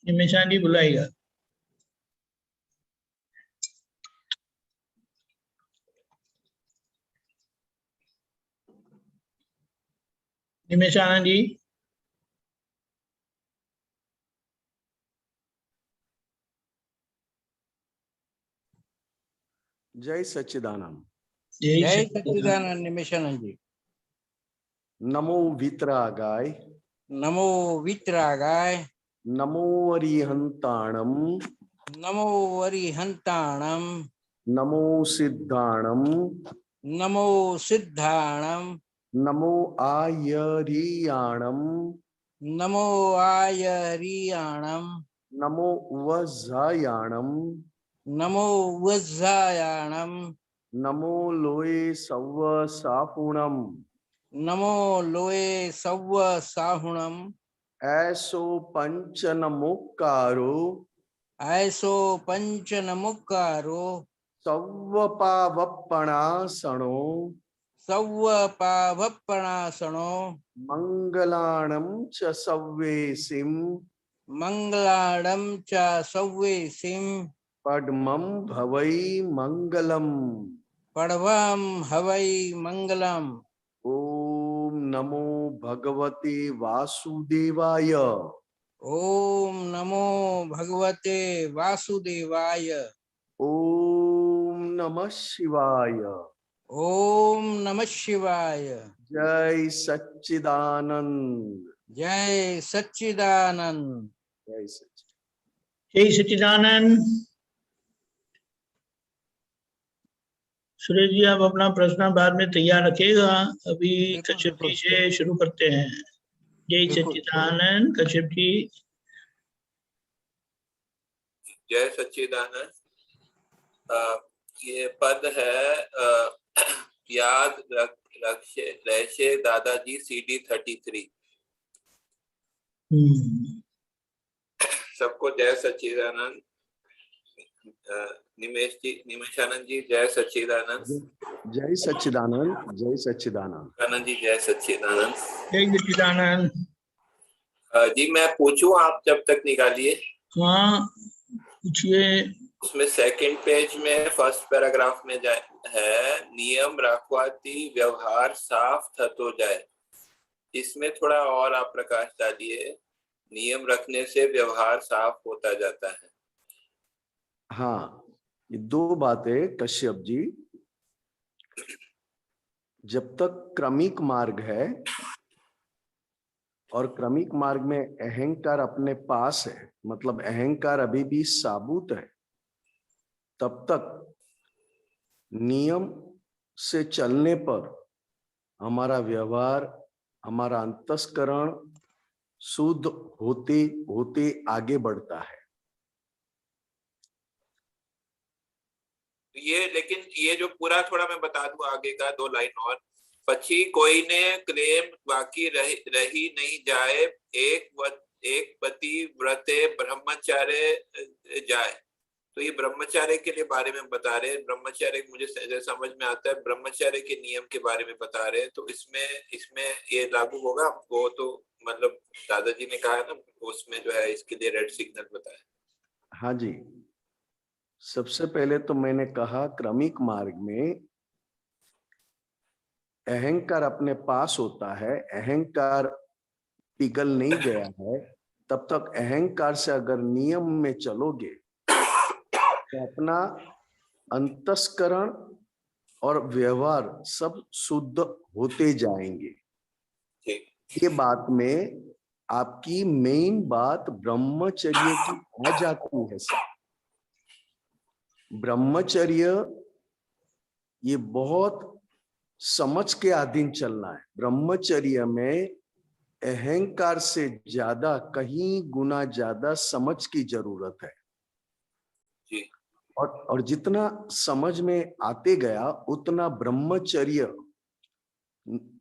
निमिषा जी बुलाएगा। निमिषा जी। जय सच्चिदानंद। जय सच्चिदानंद निमिषानंद जी। नमो वितरागाय। नमो वितरागाय। नमो अरिहंताणम। नमो अरिहंताणम। नमो सिद्धाणम। नमो सिद्धाणम। नमो आयरियाणम। नमो आयरियाणम। नमो वज्रायाणम। नमो वज्रायाणम। नमो लोये सव्व साहुणम। नमो लोये सव्व साहुणम। ऐसो पंचनमुक्कारो। ऐसो पंचनमुक्कारो। सव्व पावप्पणासनो। सव्व पावप्पणासनो। मंगलाणं च सव्वेसिं। मंगलाणं च सव्वेसिं। पद्मं भवै मंगलम्। पडवम हवै मंगलम। ओम नमो भगवते वासुदेवाय। ओम नमो भगवते वासुदेवाय। ओम नमः शिवाय। ओम नमः शिवाय। जय सच्चिदानंद। जय सच्चिदानंद। जय सच्चिदानंद। जय सच्चिदानंद। सुरेश जी आप अपना प्रश्न बाद में तैयार रखिएगा, अभी कश्यप जी से शुरू करते हैं। जय सच्चिदानंद। कश्यप जी। जय सच्चिदानंद। ये पद है याद रखे दादाजी CD 33। सबको जय सच्चिदानंद। निमिषानंद जी जय सच्चिदानंद। जय सच्चिदानंद। जय सच्चिदानंद। आनंद जी जय सच्चिदानंद। जय सच्चिदानंद। जी मैं पूछूं, आप जब तक निकालिए। हाँ पूछिए। उसमें सेकंड पेज में फर्स्ट पैराग्राफ में है नियम रखवाती व्यवहार साफ थतो जाए। इसमें थोड़ा और आप प्रकाश डालिए। नियम रखने से व्यवहार साफ होता जाता है। हाँ, ये दो बातें कश्यप जी। जब तक क्रमिक मार्ग है और क्रमिक मार्ग में अहंकार अपने पास है, मतलब अहंकार अभी भी साबुत है, तब तक नियम से चलने पर हमारा व्यवहार, हमारा अंतस्करण शुद्ध होते होते आगे बढ़ता है। लेकिन ये जो पूरा थोड़ा मैं बता दूं आगे का 2 लाइन और। पछी कोई ने क्लेम बाकी रही नहीं जाए, एक पति व्रते ब्रह्मचार्य जाए। तो ये ब्रह्मचार्य के लिए बारे में बता रहे हैं। ब्रह्मचार्य मुझे समझ में आता है, ब्रह्मचार्य के नियम के बारे में बता रहे हैं। तो इसमें ये लागू होगा। वो तो मतलब दादाजी ने कहा ना, उसमें जो है इसके लिए रेड सिग्नल बताया। हाँ जी, सबसे पहले तो मैंने कहा क्रमिक मार्ग में अहंकार अपने पास होता है, अहंकार पिघल नहीं गया है, तब तक अहंकार से अगर नियम में चलोगे तो अपना अंतस्करण और व्यवहार सब शुद्ध होते जाएंगे। ये बात में आपकी मेन बात ब्रह्मचर्य की आ जाती है सर। ब्रह्मचर्य ये बहुत समझ के अधीन चलना है। ब्रह्मचर्य में अहंकार से ज्यादा, कहीं गुना ज्यादा समझ की जरूरत है। और जितना समझ में आते गया उतना ब्रह्मचर्य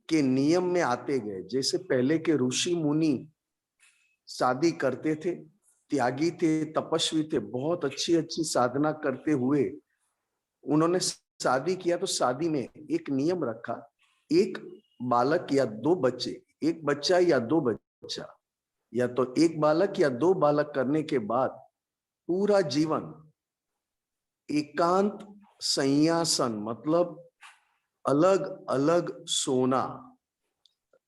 के नियम में आते गए। जैसे पहले के ऋषि मुनि शादी करते थे, त्यागी थे, तपस्वी थे, बहुत अच्छी अच्छी साधना करते हुए उन्होंने शादी किया। तो शादी में एक नियम रखा, एक बालक या दो बच्चे, एक बच्चा या दो बच्चा, या तो एक बालक या दो बालक करने के बाद पूरा जीवन एकांत संयासन मतलब अलग अलग सोना,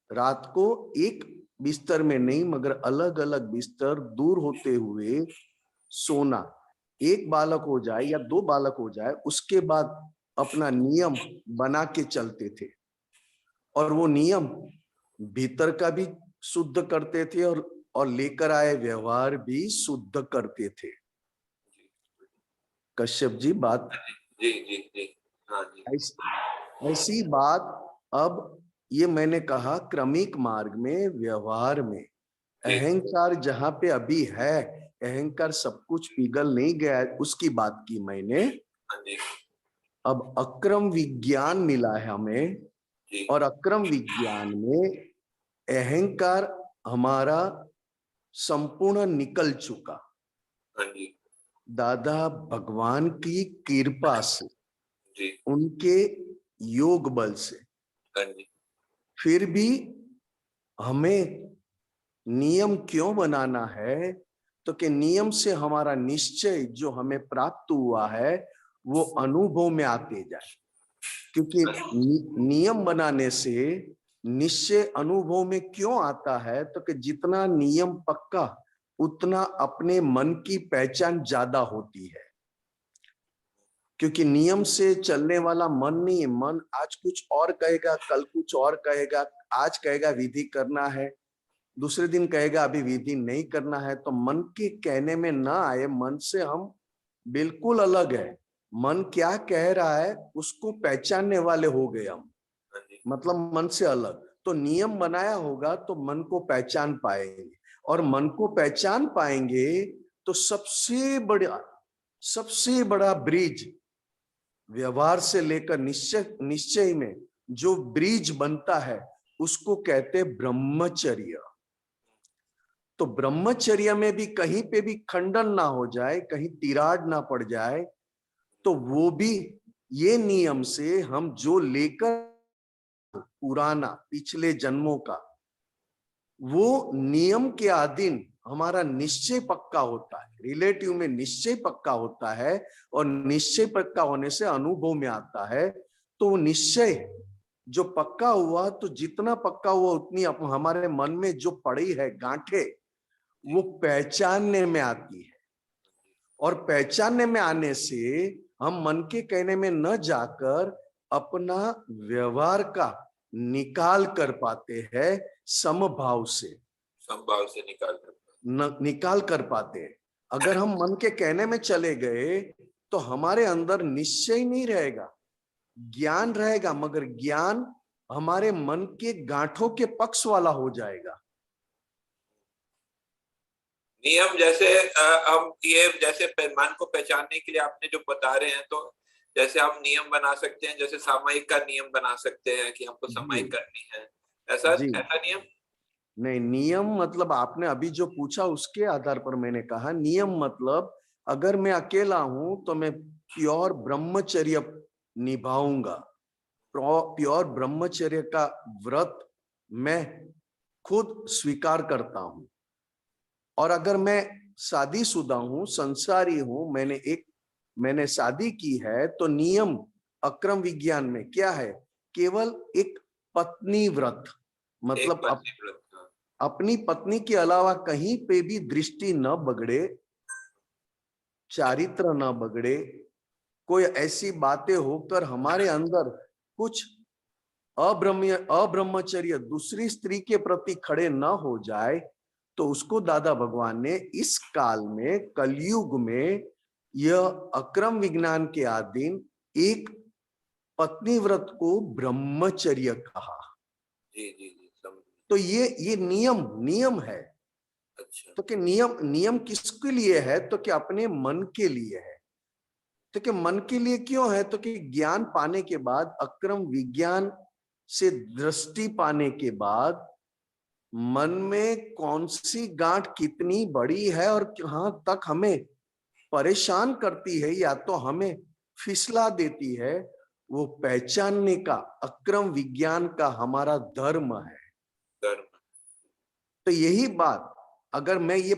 रात को एक बिस्तर में नहीं मगर अलग अलग बिस्तर दूर होते हुए सोना। एक बालक हो जाए या दो बालक हो जाए उसके बाद अपना नियम बना के चलते थे, और वो नियम भीतर का भी शुद्ध करते थे और लेकर आए व्यवहार भी शुद्ध करते थे। कश्यप जी बात जी जी जी हाँ जी। ऐसी बात अब ये मैंने कहा क्रमिक मार्ग में व्यवहार में अहंकार जहां पे अभी है, अहंकार सब कुछ पिघल नहीं गया है, उसकी बात की मैंने। हाँ जी अब अक्रम विज्ञान मिला है हमें, जी और अक्रम विज्ञान में अहंकार हमारा संपूर्ण निकल चुका, हाँ जी दादा भगवान की कृपा से, जी उनके योग बल से। हाँ जी फिर भी हमें नियम क्यों बनाना है, तो कि नियम से हमारा निश्चय जो हमें प्राप्त हुआ है वो अनुभव में आते जाए। क्योंकि नियम बनाने से निश्चय अनुभव में क्यों आता है, तो कि जितना नियम पक्का उतना अपने मन की पहचान ज्यादा होती है। क्योंकि नियम से चलने वाला मन नहीं है, मन आज कुछ और कहेगा, कल कुछ और कहेगा। आज कहेगा विधि करना है, दूसरे दिन कहेगा अभी विधि नहीं करना है। तो मन के कहने में ना आए, मन से हम बिल्कुल अलग है। मन क्या कह रहा है उसको पहचानने वाले हो गए हम, हाँ जी मतलब मन से अलग। तो नियम बनाया होगा तो मन को पहचान पाएंगे, और मन को पहचान पाएंगे तो सबसे बड़ा ब्रिज व्यवहार से लेकर निश्चय में जो ब्रिज बनता है उसको कहते ब्रह्मचर्य। तो ब्रह्मचर्य में भी कहीं पे भी खंडन ना हो जाए, कहीं तिराड़ ना पड़ जाए, तो वो भी ये नियम से हम जो लेकर पुराना पिछले जन्मों का, वो नियम के अधीन हमारा निश्चय पक्का होता है। रिलेटिव में निश्चय पक्का होता है, और निश्चय पक्का होने से अनुभव में आता है। तो निश्चय जो पक्का हुआ, तो जितना पक्का हुआ उतनी हमारे मन में जो पड़ी है गांठे वो पहचानने में आती है, और पहचानने में आने से हम मन के कहने में न जाकर अपना व्यवहार का निकाल कर पाते हैं, समभाव से निकाल कर पाते हैं। अगर हम मन के कहने में चले गए तो हमारे अंदर निश्चय नहीं रहेगा, ज्ञान रहेगा, मगर ज्ञान हमारे मन के गांठों के पक्ष वाला हो जाएगा। नियम जैसे हम ये जैसे मन को पहचानने के लिए आपने जो बता रहे हैं, तो जैसे हम नियम बना सकते हैं, जैसे सामायिक का नियम बना सकते हैं कि हमको सामायिक करनी है, ऐसा नियम नहीं। नियम मतलब आपने अभी जो पूछा उसके आधार पर मैंने कहा नियम मतलब अगर मैं अकेला हूं तो मैं प्योर ब्रह्मचर्य निभाऊंगा, प्योर ब्रह्मचर्य का व्रत मैं खुद स्वीकार करता हूं। और अगर मैं शादीशुदा हूं, संसारी हूं, मैंने शादी की है, तो नियम अक्रम विज्ञान में क्या है, केवल एक पत्नी व्रत, मतलब अपनी पत्नी के अलावा कहीं पे भी दृष्टि न बगड़े, चारित्र न बगड़े, कोई ऐसी बातें होकर हमारे अंदर कुछ अब्रह्मचर्य दूसरी स्त्री के प्रति खड़े न हो जाए, तो उसको दादा भगवान ने इस काल में, कलयुग में, यह अक्रम विज्ञान के अधीन एक पत्नी व्रत को ब्रह्मचर्य कहा। जी जी जी तो ये नियम है। अच्छा। तो कि नियम किसके लिए है, तो कि अपने मन के लिए है। तो कि मन के लिए क्यों है, तो कि ज्ञान पाने के बाद, अक्रम विज्ञान से दृष्टि पाने के बाद मन में कौन सी गांठ कितनी बड़ी है और कहां तक हमें परेशान करती है या तो हमें फिसला देती है, वो पहचानने का अक्रम विज्ञान का हमारा धर्म है। तो यही बात अगर मैं ये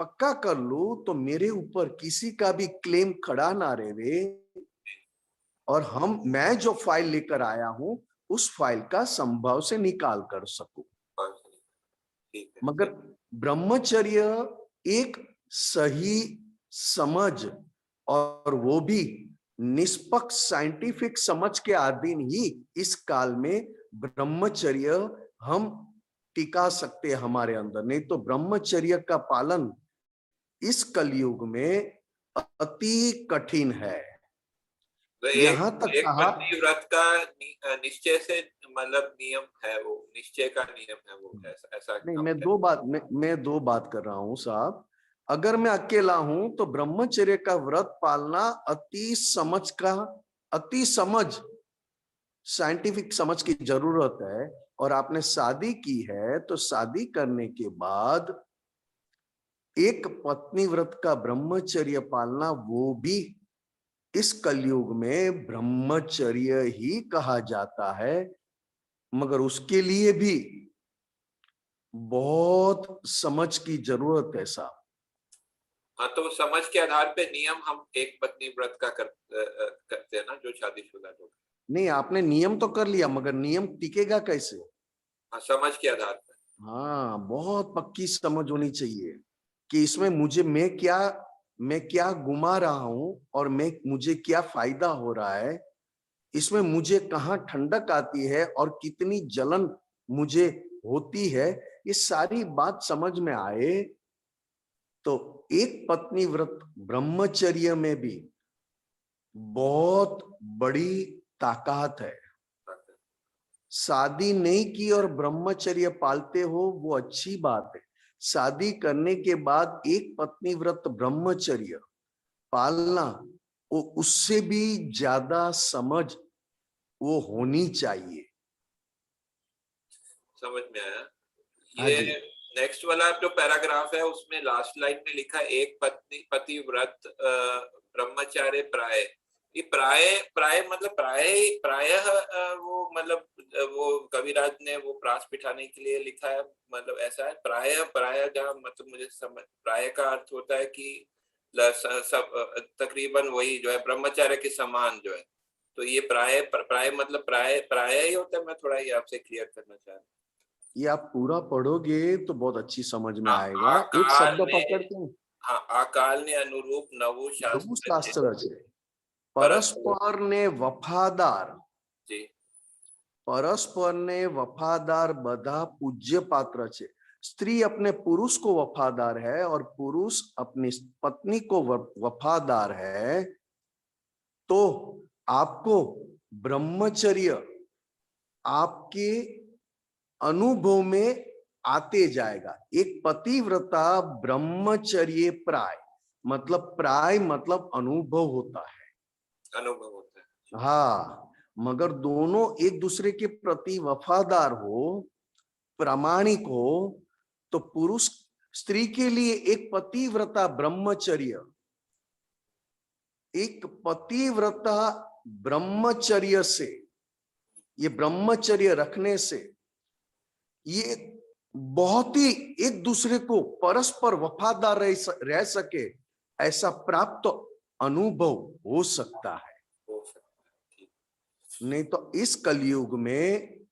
पक्का कर लूं तो मेरे ऊपर किसी का भी क्लेम खड़ा ना रहे, और मैं जो फाइल लेकर आया हूं उस फाइल का संभव से निकाल कर सकूं। ठीक है। मगर ब्रह्मचर्य एक सही समझ, और वो भी निष्पक्ष साइंटिफिक समझ के अधीन ही इस काल में ब्रह्मचर्य हम टिका सकते हैं हमारे अंदर। नहीं तो ब्रह्मचर्य का पालन इस कलयुग में अति कठिन है। तो यहाँ तक एक कहा, पति व्रत का निश्चय से मतलब नियम है, वो निश्चय का नियम है वो, ऐसा नहीं, मैं दो बात कर रहा हूं साहब। अगर मैं अकेला हूं तो ब्रह्मचर्य का व्रत पालना अति समझ साइंटिफिक समझ की जरूरत है। और आपने शादी की है तो शादी करने के बाद एक पत्नी व्रत का ब्रह्मचर्य पालना, वो भी इस कलयुग में ब्रह्मचर्य ही कहा जाता है। मगर उसके लिए भी बहुत समझ की जरूरत है साहब। हाँ, तो समझ के आधार पे नियम हम एक पत्नी व्रत का करते हैं ना, जो शादीशुदा लोग। नहीं, आपने नियम तो कर लिया, मगर नियम टिकेगा कैसे? हाँ, समझ के आधार पे। हाँ, बहुत पक्की समझ होनी चाहिए कि इसमें मैं क्या गुमा रहा हूं और मुझे क्या फायदा हो रहा है, इसमें मुझे कहाँ ठंडक आती है और कितनी जलन मुझे होती है। ये सारी बात समझ में आए तो एक पत्नी व्रत ब्रह्मचर्य में भी बहुत बड़ी ताकत है। शादी नहीं की और ब्रह्मचर्य पालते हो, वो अच्छी बात है। शादी करने के बाद एक पत्नी व्रत ब्रह्मचर्य पालना, वो उससे भी ज्यादा समझ वो होनी चाहिए। समझ में आया। हाँ ये जी। नेक्स्ट वाला जो पैराग्राफ है उसमें लास्ट लाइन में लिखा है, एक पति व्रत ब्रह्मचार्य प्राय। ये प्राय प्राय मतलब प्रायः वो मतलब वो कविराज ने वो प्रास बिठाने के लिए लिखा है, मतलब ऐसा है। प्राय जहाँ मतलब मुझे समझ, प्राय का अर्थ होता है कि सब तकरीबन वही जो है ब्रह्मचार्य के समान जो है। तो ये प्राय मतलब प्राय ही होता है। मैं थोड़ा ये आपसे क्लियर करना चाह रहा हूँ। ये आप पूरा पढ़ोगे तो बहुत अच्छी समझ में हाँ, आएगा। एक आकाल शब्द ने, पकड़ते हैं, हाँ, आकाल ने अनुरूप नवु लघु शास्त्र शास्त्र से परस्पर ने वफादार, जी, परस्पर ने वफादार बधा पूज्य पात्र छे। स्त्री अपने पुरुष को वफादार है और पुरुष अपनी पत्नी को वफादार है। तो आपको ब्रह्मचर्य आपके अनुभव में आते जाएगा। एक पतिव्रता ब्रह्मचर्य प्राय मतलब अनुभव होता है, अनुभव होता है। हाँ। मगर दोनों एक दूसरे के प्रति वफादार हो, प्रामाणिक हो, तो पुरुष स्त्री के लिए एक पतिव्रता ब्रह्मचर्य, एक पतिव्रता ब्रह्मचर्य से, ये ब्रह्मचर्य रखने से ये बहुत ही एक दूसरे को परस्पर वफादार रह सके, ऐसा प्राप्त अनुभव हो सकता है। नहीं तो इस कलयुग में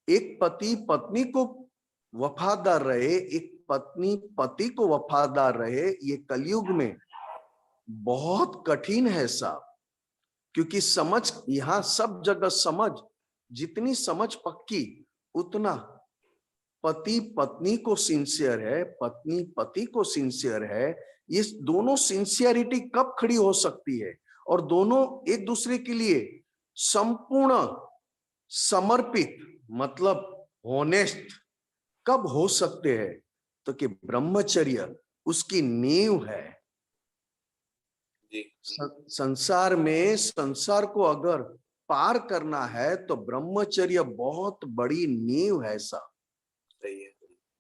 एक पति पत्नी को वफादार रहे, एक पत्नी पति को वफादार रहे, ये कलयुग में बहुत कठिन है साहब। क्योंकि समझ यहां सब जगह समझ, जितनी समझ पक्की उतना पति पत्नी को सिंसियर है, पत्नी पति को सिंसियर है। ये दोनों सिंसियरिटी कब खड़ी हो सकती है और दोनों एक दूसरे के लिए संपूर्ण समर्पित मतलब होनेस्ट कब हो सकते हैं? तो कि ब्रह्मचर्य उसकी नींव है। संसार में संसार को अगर पार करना है तो ब्रह्मचर्य बहुत बड़ी नींव है साहब।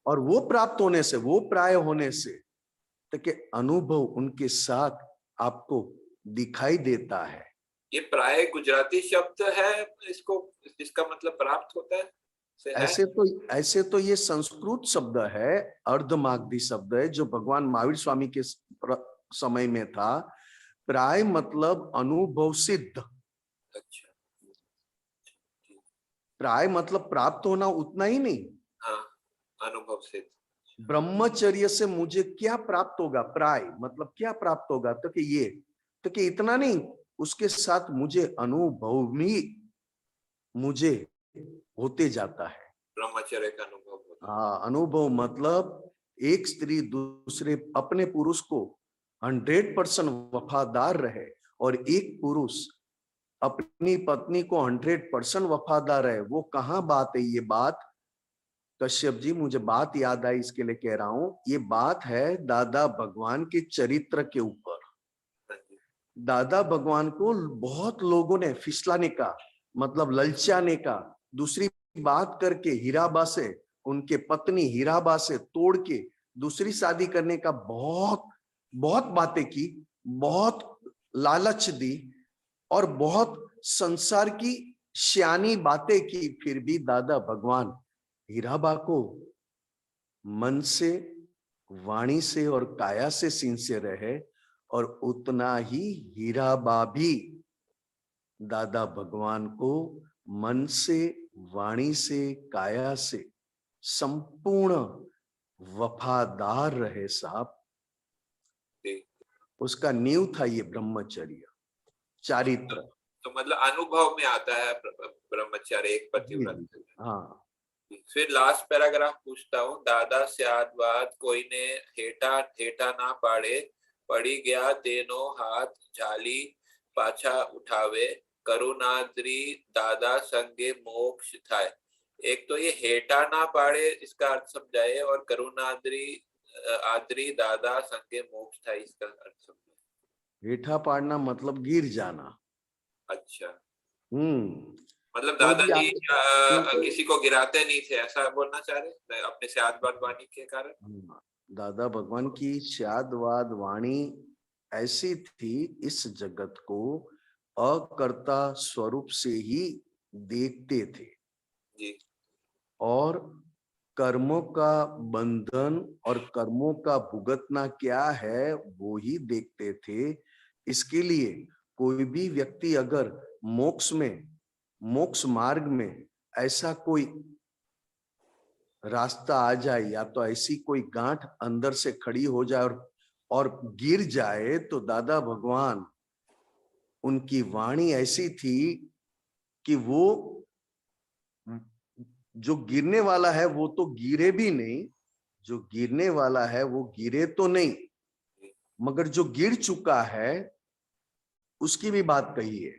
और वो प्राप्त होने से, वो प्राय होने से तो कि अनुभव उनके साथ आपको दिखाई देता है। ये प्राय गुजराती शब्द है, इसको इसका मतलब प्राप्त होता है। से है? ऐसे तो ये संस्कृत शब्द है, अर्धमागधी शब्द है, जो भगवान महावीर स्वामी के समय में था। प्राय मतलब अनुभव सिद्ध। अच्छा, प्राय मतलब प्राप्त होना, उतना ही नहीं। हाँ, अनुभव सिद्ध। ब्रह्मचर्य से मुझे क्या प्राप्त होगा? प्राय मतलब क्या प्राप्त होगा? तो कि ये, तो कि इतना नहीं, उसके साथ मुझे अनुभव भी मुझे होते जाता है। ब्रह्मचर्य का अनुभव होता है। हाँ, अनुभव मतलब एक स्त्री दूसरे अपने पुरुष को 100% वफादार रहे, और एक पुरुष अपनी पत्नी को 100% वफादार है। वो कहाँ बात है? ये बात कश्यप जी, मुझे बात याद आई, इसके लिए कह रहा हूं। ये बात है दादा भगवान के चरित्र के ऊपर। दादा भगवान को बहुत लोगों ने फिसलाने का, मतलब ललचाने का, दूसरी बात करके हीराबा से, उनके पत्नी हीराबा से तोड़ के दूसरी शादी करने का बहुत बहुत बातें की, बहुत लालच दी, और बहुत संसार की श्यानी बातें की। फिर भी दादा भगवान हीराबा को मन से, वाणी से और काया से सिंसियर रहे, और उतना ही हीराबा भी दादा भगवान को मन से, वाणी से, काया से संपूर्ण वफादार रहे साहब। उसका नींव था ये ब्रह्मचर्य, चारित्र। तो मतलब अनुभव में आता है ब्रह्मचर्य, एक पतिव्रत। हाँ, फिर लास्ट पैराग्राफ पूछता हूँ। दादा स्यादवाद कोई ने हेठा हेठा ना पाड़े, पड़ी गया तेनो हाथ झाली पाछा उठावे, करुणाद्री दादा संगे मोक्ष थाय। एक तो ये हेठा ना पाड़े, इसका अर्थ समझाए, और करुणाद्री आद्री दादा संगे मोक्ष थाय, इसका अर्थ समझाए। हेठा पाड़ना मतलब गिर जाना। अच्छा, कोई मतलब भी दादाजी आप किसी को गिराते नहीं थे, ऐसा बोलना चाह रहे अपने स्यादवाद वाणी के कारण? दादा भगवान की स्यादवाद वाणी ऐसी थी, इस जगत को अकर्ता स्वरूप से ही देखते थे, जी, और कर्मों का बंधन और कर्मों का भुगतना क्या है वो ही देखते थे। इसके लिए कोई भी व्यक्ति अगर मोक्ष में, मोक्ष मार्ग में ऐसा कोई रास्ता आ जाए, या तो ऐसी कोई गांठ अंदर से खड़ी हो जाए और गिर जाए, तो दादा भगवान, उनकी वाणी ऐसी थी कि वो जो गिरने वाला है वो तो गिरे भी नहीं, जो गिरने वाला है वो गिरे तो नहीं, मगर जो गिर चुका है उसकी भी बात कही है।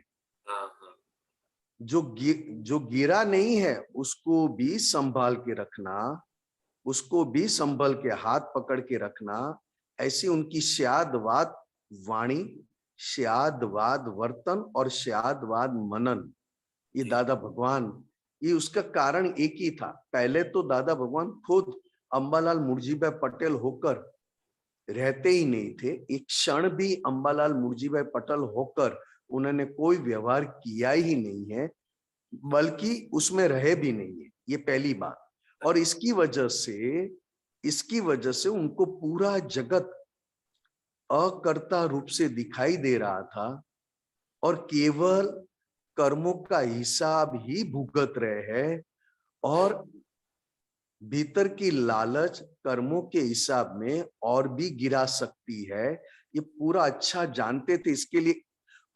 जो गिरा नहीं है उसको भी संभाल के रखना, उसको भी संभल के हाथ पकड़ के रखना। ऐसी उनकी स्यादवाद वाणी, स्यादवाद वर्तन और स्यादवाद मनन, ये दादा भगवान, ये उसका कारण एक ही था। पहले तो दादा भगवान खुद अंबालाल मुर्जीभाई पटेल होकर रहते ही नहीं थे। एक क्षण भी अंबालाल मुर्जीभाई पटेल होकर उन्होंने कोई व्यवहार किया ही नहीं है, बल्कि उसमें रहे भी नहीं है, ये पहली बात। और इसकी वजह से उनको पूरा जगत अकर्ता रूप से दिखाई दे रहा था, और केवल कर्मों का हिसाब ही भुगत रहे हैं, और भीतर की लालच कर्मों के हिसाब में और भी गिरा सकती है, ये पूरा अच्छा जानते थे। इसके लिए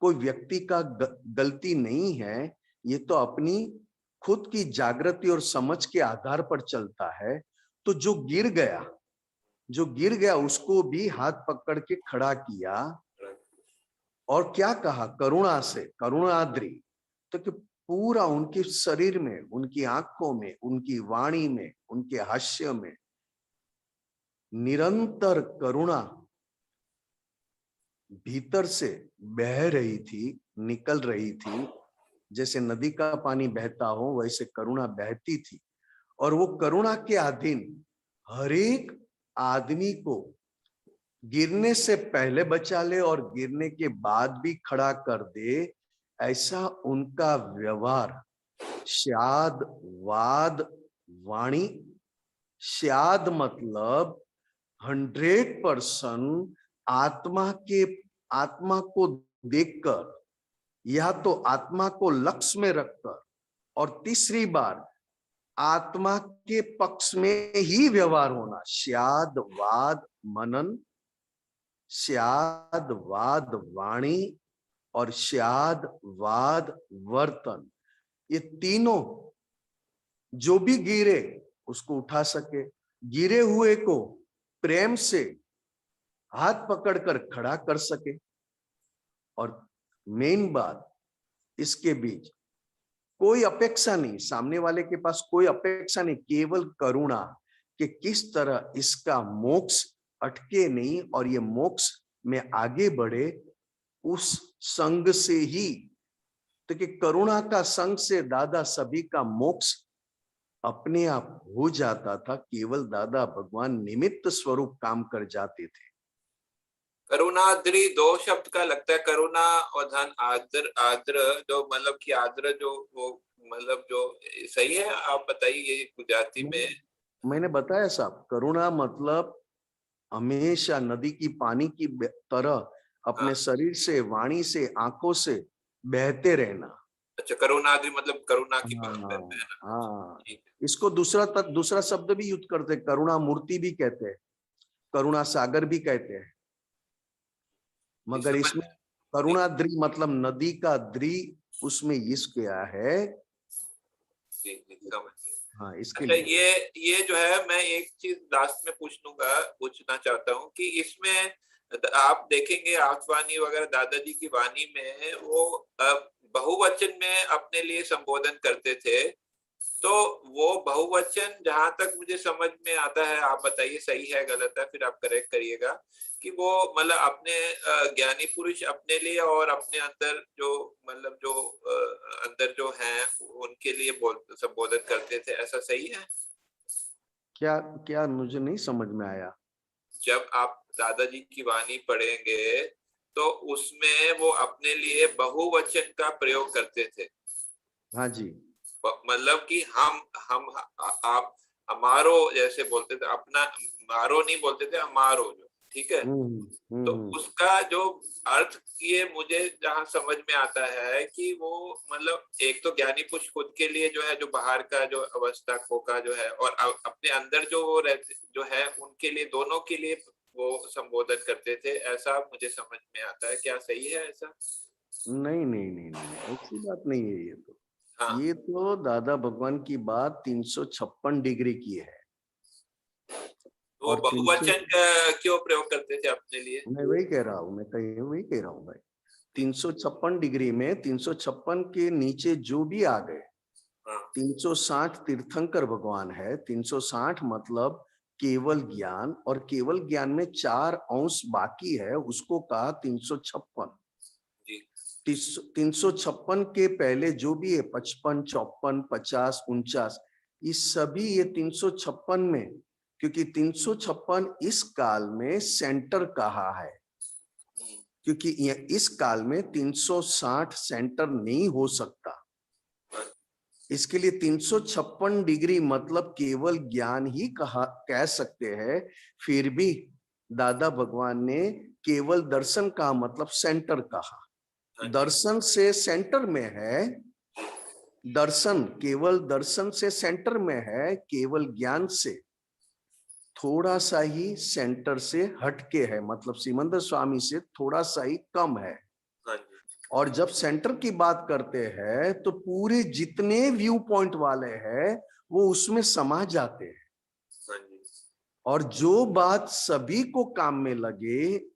कोई व्यक्ति का गलती नहीं है, ये तो अपनी खुद की जागृति और समझ के आधार पर चलता है। तो जो गिर गया उसको भी हाथ पकड़ के खड़ा किया, और क्या कहा? करुणा से, करुणाद्री। तो कि पूरा उनके शरीर में, उनकी आंखों में, उनकी वाणी में, उनके हास्य में निरंतर करुणा भीतर से बह रही थी, निकल रही थी। जैसे नदी का पानी बहता हो वैसे करुणा बहती थी, और वो करुणा के अधीन हर एक आदमी को गिरने से पहले बचा ले और गिरने के बाद भी खड़ा कर दे, ऐसा उनका व्यवहार श्याद वाद वाणी। श्याद मतलब 100% आत्मा को देखकर या तो आत्मा को लक्ष्य में रखकर, और तीसरी बार आत्मा के पक्ष में ही व्यवहार होना। श्याद वाद मनन, श्याद वाद वाणी और श्याद वाद वर्तन, ये तीनों जो भी गिरे उसको उठा सके, गिरे हुए को प्रेम से हाथ पकड़कर खड़ा कर सके। और मेन बात, इसके बीच कोई अपेक्षा नहीं, सामने वाले के पास कोई अपेक्षा नहीं, केवल करुणा कि किस तरह इसका मोक्ष अटके नहीं और ये मोक्ष में आगे बढ़े, उस संग से ही। तो कि करुणा का संग से दादा सभी का मोक्ष अपने आप हो जाता था, केवल दादा भगवान निमित्त स्वरूप काम कर जाते थे। करुणाद्री 2 शब्द का लगता है, करुणा और धन आद्र। आद्र जो मतलब कि आद्र जो वो मतलब जो सही है, आप बताइए ये गुजराती में। मैंने बताया साहब, करुणा मतलब हमेशा नदी की पानी की तरह अपने शरीर से, वाणी से, आंखों से बहते रहना। अच्छा, करुणाद्री मतलब करुणा की हाँ, इसको दूसरा शब्द भी यूज करते, करुणा मूर्ति भी कहते हैं, करुणा सागर भी कहते हैं, मगर इसमें करुणाद्री मतलब नदी का द्री, उसमें इस क्या है। हाँ, इसके अच्छा, लिए ये जो है, मैं एक चीज लास्ट में पूछना चाहता हूँ कि इसमें आप देखेंगे आत्मवाणी वगैरह दादाजी की वाणी में वो बहुवचन में अपने लिए संबोधन करते थे। तो वो बहुवचन जहां तक मुझे समझ में आता है, आप बताइए सही है गलत है, फिर आप करेक्ट करिएगा, कि वो मतलब अपने ज्ञानी पुरुष अपने लिए और अपने अंदर जो मतलब जो अंदर जो हैं उनके लिए संबोधन करते थे, ऐसा सही है? क्या क्या मुझे नहीं समझ में आया। जब आप दादाजी की वाणी पढ़ेंगे तो उसमें वो अपने लिए बहुवचन का प्रयोग करते थे। हाँ जी, मतलब कि हम आप हमारो जैसे बोलते थे, अपना मारो नहीं बोलते थे, हमारो जो, ठीक है। तो उसका जो अर्थ ये मुझे जहां समझ में आता है कि वो मतलब एक तो ज्ञानी पुरुष खुद के लिए जो है, जो बाहर का जो अवस्था खोका जो है, और अपने अंदर जो वो रहते जो है, उनके लिए, दोनों के लिए वो संबोधन करते थे, ऐसा मुझे समझ में आता है। क्या सही है ऐसा? नहीं नहीं नहीं नहीं, ऐसी बात नहीं है। ये तो हाँ। ये तो दादा भगवान की बात 356 डिग्री की है। वो बहुवचन क्यों प्रयोग करते थे अपने लिए? मैं वही कह रहा हूँ, वही कह रहा हूँ भाई। 356 डिग्री में 356 के नीचे जो भी आ गए, 360 तीर्थंकर भगवान है। 360 मतलब केवल ज्ञान, और केवल ज्ञान में 4 अंश बाकी है, उसको कहा 356। 356 के पहले जो भी है 55, 54, 50, 49, ये सभी ये 356 में, क्योंकि 356 इस काल में सेंटर कहा है, क्योंकि इस काल में 360 सेंटर नहीं हो सकता। इसके लिए 356 डिग्री मतलब केवल ज्ञान ही कह सकते हैं। फिर भी दादा भगवान ने केवल दर्शन का मतलब सेंटर कहा। दर्शन से सेंटर में है, दर्शन केवल दर्शन से सेंटर में है, केवल ज्ञान से थोड़ा सा ही सेंटर से हटके है, मतलब सिमंदर स्वामी से थोड़ा सा ही कम है। और जब सेंटर की बात करते हैं तो पूरे जितने व्यू पॉइंट वाले हैं वो उसमें समा जाते हैं। और जो बात सभी को काम में लगे,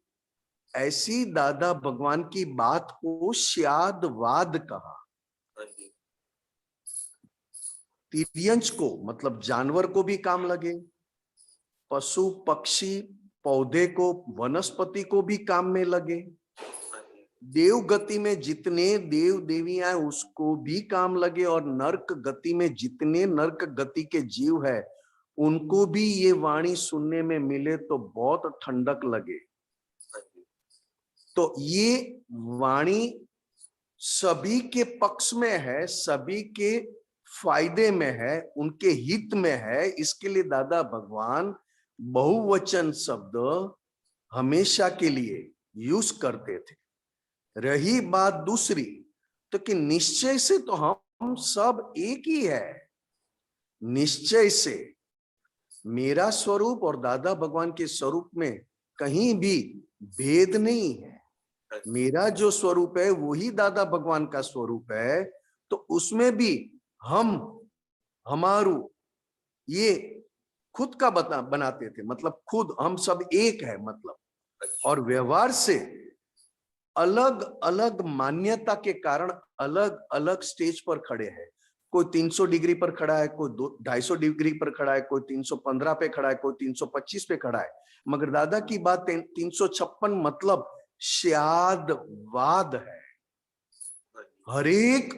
ऐसी दादा भगवान की बात को श्यादवाद कहा। तिर्यंश को मतलब जानवर को भी काम लगे, पशु पक्षी पौधे को, वनस्पति को भी काम में लगे, देव गति में जितने देव देवियां उसको भी काम लगे, और नरक गति में जितने नरक गति के जीव है उनको भी ये वाणी सुनने में मिले तो बहुत ठंडक लगे। तो ये वाणी सभी के पक्ष में है, सभी के फायदे में है, उनके हित में है। इसके लिए दादा भगवान बहुवचन शब्द हमेशा के लिए यूज करते थे। रही बात दूसरी, तो कि निश्चय से तो हम सब एक ही है। निश्चय से मेरा स्वरूप और दादा भगवान के स्वरूप में कहीं भी भेद नहीं है। मेरा जो स्वरूप है वही दादा भगवान का स्वरूप है, तो उसमें भी हम हमारू ये खुद का बनाते थे, मतलब खुद हम सब एक है मतलब। और व्यवहार से अलग अलग मान्यता के कारण अलग अलग स्टेज पर खड़े हैं। कोई 300 डिग्री पर खड़ा है, कोई 250 डिग्री पर खड़ा है, कोई 315 पे खड़ा है, कोई 325 पे खड़ा है। मगर दादा की बात 356 मतलब श्यादवाद है। हर एक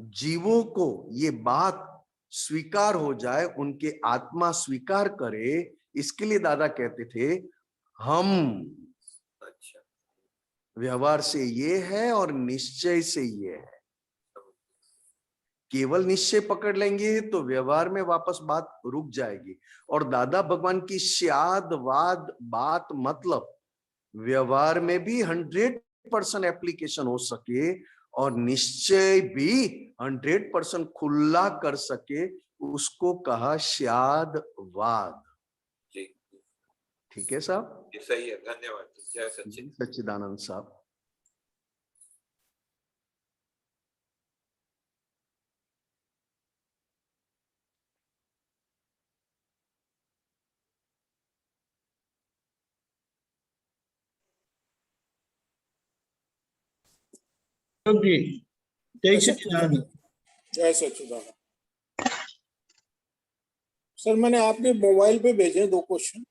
जीवों को ये बात स्वीकार हो जाए, उनके आत्मा स्वीकार करे। इसके लिए दादा कहते थे हम व्यवहार से ये है और निश्चय से ये है। केवल निश्चय पकड़ लेंगे तो व्यवहार में वापस बात रुक जाएगी। और दादा भगवान की श्यादवाद बात मतलब व्यवहार में भी 100% एप्लीकेशन हो सके और निश्चय भी 100% खुला कर सके, उसको कहा श्यादवाद। ठीक है साहब? सही है, धन्यवाद। जय सच्चिदानंद साहब। जी, जय सच्चिदानंद। जय सच्चिदानंद। सर मैंने आपके मोबाइल पे भेजे 2 क्वेश्चन।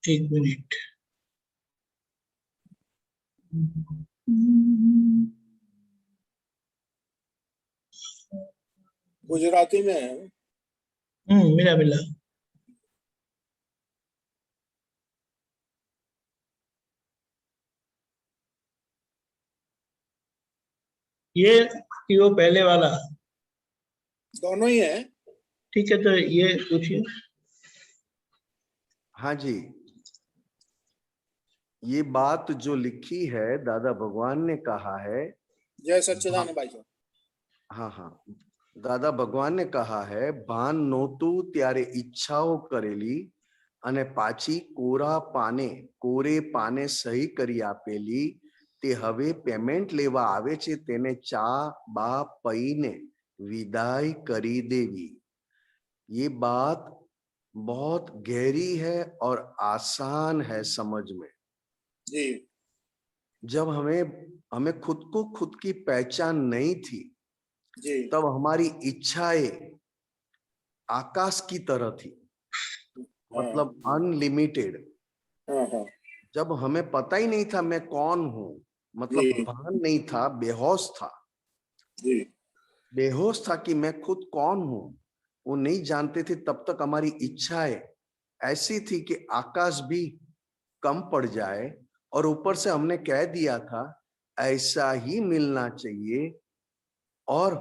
एक मिनट। गुजराती में है। मिला। ये कि वो पहले वाला? दोनों ही है। ठीक है, तो ये पूछिए। हाँ जी, ये बात जो लिखी है दादा भगवान ने कहा है। जय सच्चिदानंद भाई साहब। हाँ, दादा भगवान ने कहा है, भान नोतु त्यारे ઈચ્છાઓ કરેલી અને પાછી કોરે પાને સહી કરી આપેલી, તે હવે પેમેન્ટ લેવા આવે છે તેને ચા બા પીને વિદાય કરી દેવી। ये बात बहुत गहरी है और आसान है समझ में। जी। जब हमें खुद को खुद की पहचान नहीं थी जी। तब हमारी इच्छाएं आकाश की तरह थी, मतलब अनलिमिटेड। जब हमें पता ही नहीं था मैं कौन हूं, मतलब भान नहीं था, बेहोश था। जी। बेहोश था कि मैं खुद कौन हूं, वो नहीं जानते थे। तब तक हमारी इच्छाएं ऐसी थी कि आकाश भी कम पड़ जाए, और ऊपर से हमने कह दिया था ऐसा ही मिलना चाहिए। और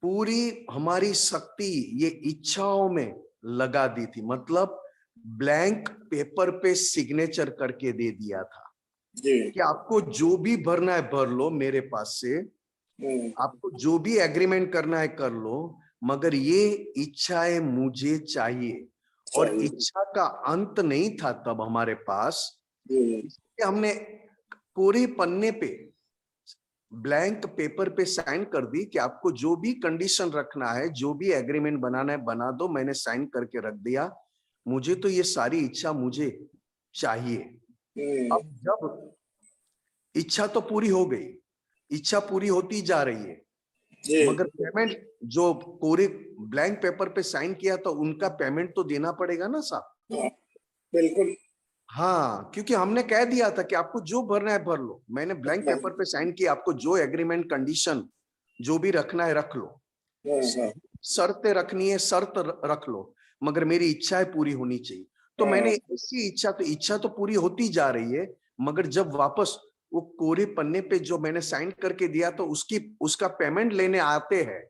पूरी हमारी शक्ति ये इच्छाओं में लगा दी थी, मतलब ब्लैंक पेपर पे सिग्नेचर करके दे दिया था कि आपको जो भी भरना है भर लो मेरे पास से, आपको जो भी एग्रीमेंट करना है कर लो, मगर ये इच्छाएं मुझे चाहिए। और इच्छा का अंत नहीं था तब हमारे पास, इसलिए हमने पूरे पन्ने पे ब्लैंक पेपर पे साइन कर दी कि आपको जो भी कंडीशन रखना है, जो भी एग्रीमेंट बनाना है बना दो। मैंने साइन करके रख दिया, मुझे तो ये सारी इच्छा मुझे चाहिए। अब जब इच्छा तो पूरी हो गई, इच्छा पूरी होती जा रही है, मगर पेमेंट जो पूरे ब्लैंक पेपर पे साइन किया तो उनका पेमेंट तो देना पड़ेगा ना साहब। बिल्कुल। हाँ, क्योंकि हमने कह दिया था कि आपको जो भरना है भर लो। मैंने ब्लैंक पेपर पे साइन किया, आपको जो एग्रीमेंट कंडीशन जो भी रखना है रख लो, शर्तें रखनी है शर्त रख लो, मगर मेरी इच्छाएं पूरी होनी चाहिए। तो मैंने ऐसी इच्छा तो पूरी होती जा रही है, मगर जब वापस वो कोरे पन्ने पे जो मैंने साइन करके दिया तो उसका पेमेंट लेने आते हैं,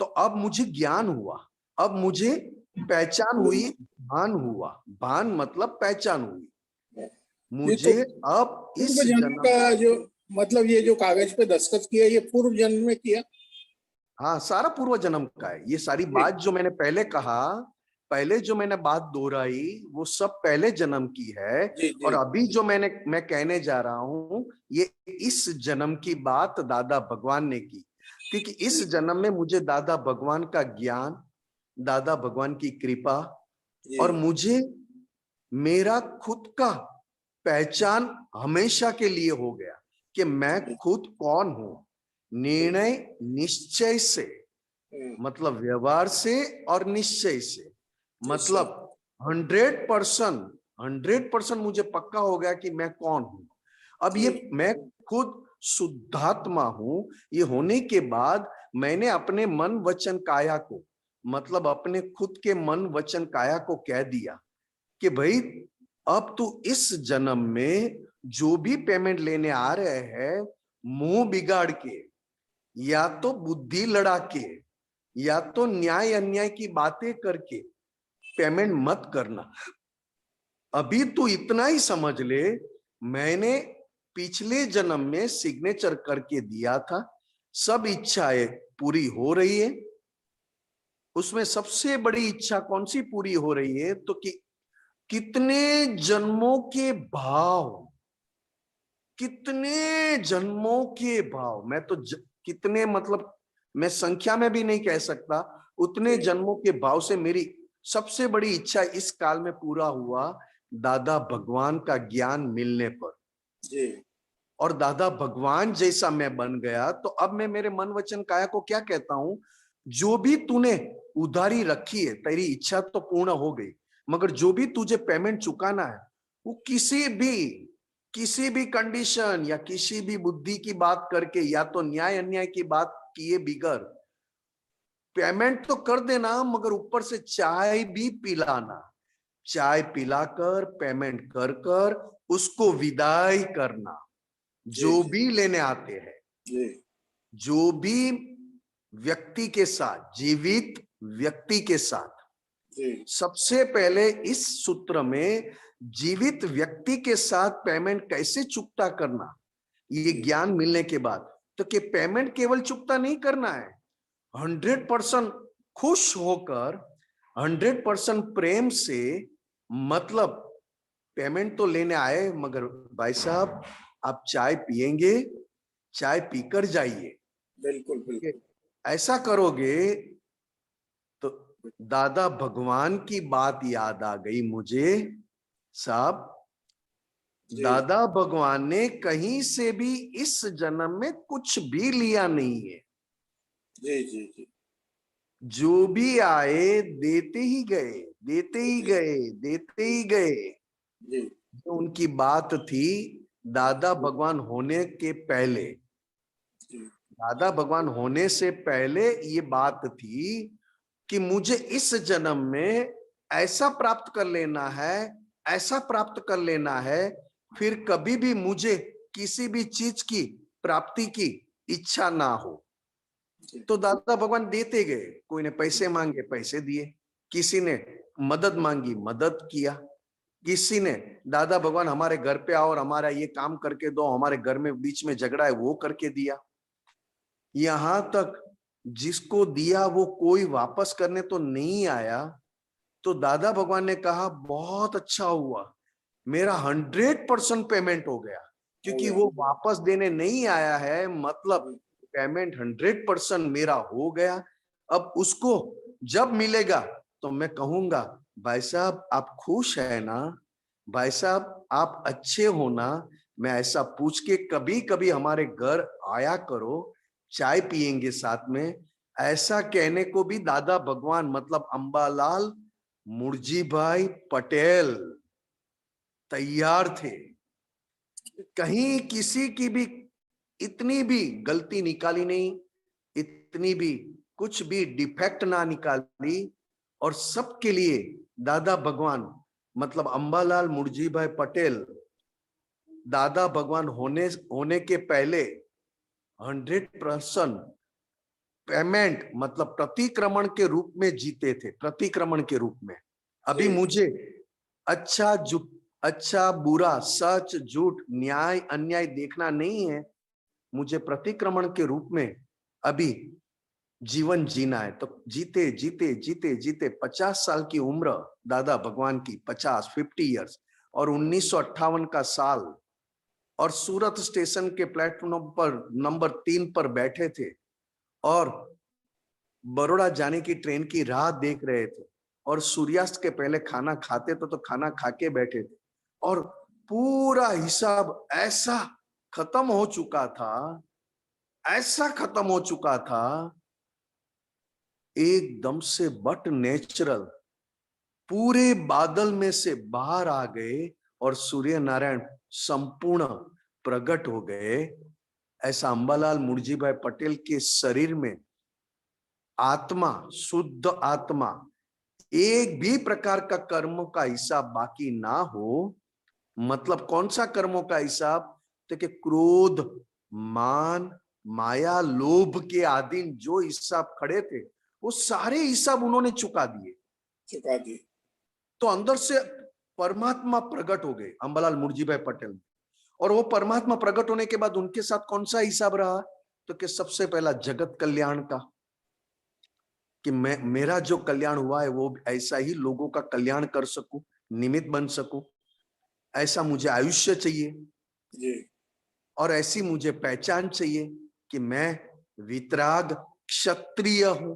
तो अब मुझे ज्ञान हुआ, अब मुझे पहचान हुई, भान हुआ। भान मतलब पहचान हुई मुझे। अब इस पूर्व जन्म जन्म का जो मतलब ये जो कागज पे दस्तखत किया ये पूर्व जन्म में किया। हाँ, सारा पूर्व जन्म का है। ये सारी बात जो मैंने पहले कहा, पहले जो मैंने बात दोहराई, वो सब पहले जन्म की है। जी जी और अभी जो मैं कहने जा रहा हूं, ये इस जन्म की बात दादा भगवान ने की, क्योंकि इस जन्म में मुझे दादा भगवान का ज्ञान, दादा भगवान की कृपा, जी और मुझे मेरा खुद का पहचान हमेशा के लिए हो गया कि मैं खुद कौन हूं। निर्णय निश्चय से, मतलब व्यवहार से और निश्चय से, मतलब 100% मुझे पक्का हो गया कि मैं कौन हूं। अब ये मैं खुद शुद्धात्मा हूं। ये होने के बाद मैंने अपने मन वचन काया को, मतलब अपने खुद के मन वचन काया को कह दिया कि भाई अब तू इस जन्म में जो भी पेमेंट लेने आ रहे हैं, मुंह बिगाड़ के, या तो बुद्धि लड़ा के, या तो न्याय अन्याय की बातें करके पेमेंट मत करना। अभी तू इतना ही समझ ले, मैंने पिछले जन्म में सिग्नेचर करके दिया था, सब इच्छाएं पूरी हो रही है। उसमें सबसे बड़ी इच्छा कौन सी पूरी हो रही है? तो कि कितने जन्मों के भाव, कितने जन्मों के भाव, मैं तो कितने मतलब मैं संख्या में भी नहीं कह सकता, उतने जन्मों के भाव से मेरी सबसे बड़ी इच्छा इस काल में पूरा हुआ, दादा भगवान का ज्ञान मिलने पर। जी और दादा भगवान जैसा मैं बन गया, तो अब मैं मेरे मन वचन काया को क्या कहता हूं? जो भी तूने उधारी रखी है, तेरी इच्छा तो पूर्ण हो गई, मगर जो भी तुझे पेमेंट चुकाना है, वो किसी भी कंडीशन या किसी भी बुद्धि की बात करके, या तो न्याय अन्याय की बात किए बिगर पेमेंट तो कर देना, मगर ऊपर से चाय भी पिलाना। चाय पिलाकर पेमेंट कर कर उसको विदाई करना। जो भी लेने आते हैं, जी जो भी व्यक्ति के साथ, जीवित व्यक्ति के साथ, जी सबसे पहले इस सूत्र में जीवित व्यक्ति के साथ पेमेंट कैसे चुकता करना, ये ज्ञान मिलने के बाद, तो कि पेमेंट केवल चुकता नहीं करना है, 100% खुश होकर, 100% प्रेम से, मतलब पेमेंट तो लेने आए, मगर भाई साहब आप चाय पिएंगे, चाय पीकर जाइए। बिल्कुल बिल्कुल ऐसा करोगे तो दादा भगवान की बात याद आ गई मुझे साहब। दादा भगवान ने कहीं से भी इस जन्म में कुछ भी लिया नहीं है। जी जी जी जो भी आए देते ही गए, देते ही गए, देते ही गए। जी जो उनकी बात थी दादा भगवान होने के पहले, दादा भगवान होने से पहले ये बात थी कि मुझे इस जन्म में ऐसा प्राप्त कर लेना है, ऐसा प्राप्त कर लेना है, फिर कभी भी मुझे किसी भी चीज की प्राप्ति की इच्छा ना हो। तो दादा भगवान देते गए। कोई ने पैसे मांगे, पैसे दिए, किसी ने मदद मांगी, मदद किया, किसी ने दादा भगवान हमारे घर पे आओ और हमारा ये काम करके दो, हमारे घर में बीच में झगड़ा है वो करके दिया। यहां तक जिसको दिया वो कोई वापस करने तो नहीं आया। तो दादा भगवान ने कहा बहुत अच्छा हुआ, मेरा 100% पेमेंट हो गया, क्योंकि वो वापस देने नहीं आया है, मतलब पेमेंट 100% मेरा हो गया। अब उसको जब मिलेगा तो मैं कहूंगा भाई साहब आप खुश है ना, भाई साहब आप अच्छे हो ना। मैं ऐसा पूछ के कभी कभी हमारे घर आया करो, चाय पिएंगे साथ में, ऐसा कहने को भी दादा भगवान मतलब अंबालाल मुर्जी भाई पटेल तैयार थे। कहीं किसी की भी इतनी भी गलती निकाली नहीं, इतनी भी कुछ भी डिफेक्ट ना निकाली, और सबके लिए दादा भगवान मतलब अंबालाल मुर्जी भाई पटेल दादा भगवान होने के पहले 100% पेमेंट मतलब प्रतिक्रमण के रूप में जीते थे, प्रतिक्रमण के रूप में। अभी मुझे अच्छा बुरा, सच झूठ, न्याय अन्याय देखना नहीं है, मुझे प्रतिक्रमण के रूप में अभी जीवन जीना है। तो जीते जीते जीते जीते 50 साल की उम्र दादा भगवान की, 50 इयर्स, और 1958 का साल, और सूरत स्टेशन के प्लेटफॉर्म पर नंबर 3 पर बैठे थे और बड़ौदा जाने की ट्रेन की राह देख रहे थे, और सूर्यास्त के पहले खाना खाते तो खाना खा के बैठे थे, और पूरा हिसाब ऐसा खत्म हो चुका था, ऐसा खत्म हो चुका था, एकदम से बट नेचुरल पूरे बादल में से बाहर आ गए और सूर्य नारायण संपूर्ण प्रकट हो गए। ऐसा अंबालाल मुर्जी भाई पटेल के शरीर में आत्मा, शुद्ध आत्मा, एक भी प्रकार का कर्मों का हिसाब बाकी ना हो। मतलब कौन सा कर्मों का हिसाब? तो कि क्रोध, मान, माया, लोभ के अधीन जो हिसाब खड़े थे वो सारे हिसाब उन्होंने चुका दिए। तो अंदर से परमात्मा प्रकट हो गए अंबालाल मुर्जी भाई पटेल, और वो परमात्मा प्रकट होने के बाद उनके साथ कौन सा हिसाब रहा? तो कि सबसे पहला जगत कल्याण का, कि मेरा जो कल्याण हुआ है वो ऐसा ही लोगों का कल्याण कर सकूं, निमित्त बन सकूं, ऐसा मुझे आयुष्य चाहिए जी, और ऐसी मुझे पहचान चाहिए कि मैं वितराग क्षत्रिय हूं।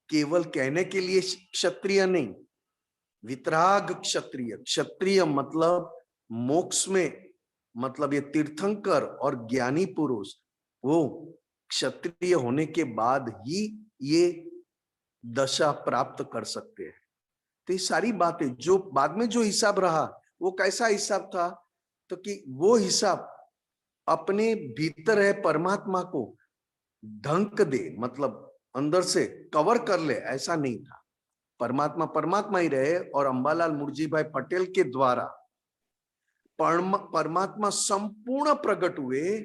केवल कहने के लिए क्षत्रिय नहीं, वितराग क्षत्रिय। क्षत्रिय मतलब मोक्ष में, मतलब ये तीर्थंकर और ज्ञानी पुरुष वो क्षत्रिय होने के बाद ही ये दशा प्राप्त कर सकते हैं। तो ये सारी बातें जो बाद में जो हिसाब रहा वो कैसा हिसाब था? तो कि वो हिसाब अपने भीतर है परमात्मा को ढंक दे, मतलब अंदर से कवर कर ले, ऐसा नहीं था। परमात्मा परमात्मा ही रहे, और अंबालाल मुर्जी भाई पटेल के द्वारा परमात्मा संपूर्ण प्रकट हुए,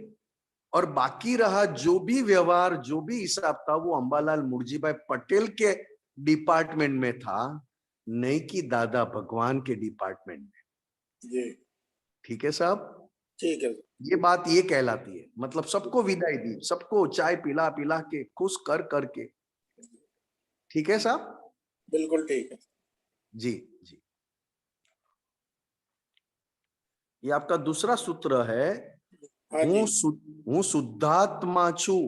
और बाकी रहा जो भी व्यवहार, जो भी हिसाब था वो अंबालाल मुर्जी भाई पटेल के डिपार्टमेंट में था, नहीं कि दादा भगवान के डिपार्टमेंट में जी। ठीक है साहब? ठीक है। ये बात ये कहलाती है, मतलब सबको विदाई दी, सबको चाय पिला पिला के खुश कर करके। ठीक है साहब? बिल्कुल ठीक है जी जी। ये आपका दूसरा सूत्र है। હું શુદ્ધાત્મા છું,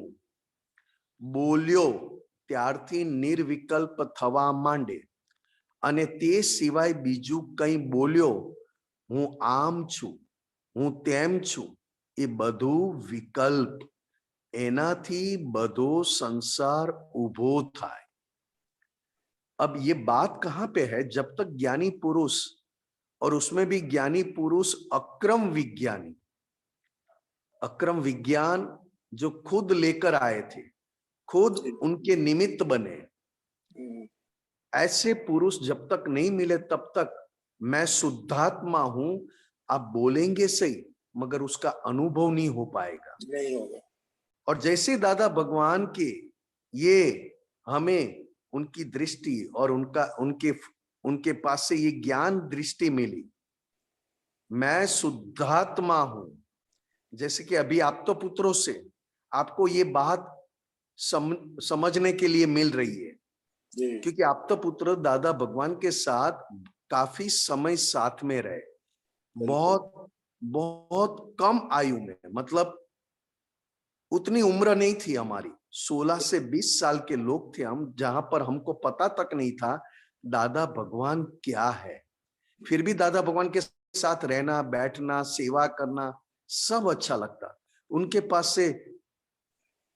બોલ્યો ત્યારથી નિર્વિકલ્પ થવા માંડે, અને તે સિવાય બીજું કંઈ બોલ્યો, હું આમ છું, હું તેમ છું, એ બધું વિકલ્પ, એનાથી બધો સંસાર ઊભો થાય। अब ये बात कहां पे है? जब तक ज्ञानी पुरुष, और उसमें भी ज्ञानी पुरुष अक्रम विज्ञानी, अक्रम विज्ञान जो खुद लेकर आए थे, खुद उनके निमित्त बने, ऐसे पुरुष जब तक नहीं मिले तब तक मैं शुद्धात्मा हूं आप बोलेंगे सही, मगर उसका अनुभव नहीं हो पाएगा, नहीं होगा। और जैसे दादा भगवान के ये हमें उनकी दृष्टि और उनके पास से ये ज्ञान दृष्टि मिली, मैं शुद्धात्मा हूं। जैसे कि अभी आप तो पुत्रों से आपको ये बात समझने के लिए मिल रही है, क्योंकि आप तो पुत्र दादा भगवान के साथ काफी समय साथ में रहे, बहुत बहुत कम आयु में, मतलब उतनी उम्र नहीं थी हमारी, 16 से 20 साल के लोग थे हम, जहां पर हमको पता तक नहीं था दादा भगवान क्या है। फिर भी दादा भगवान के साथ रहना, बैठना, सेवा करना सब अच्छा लगता। उनके पास से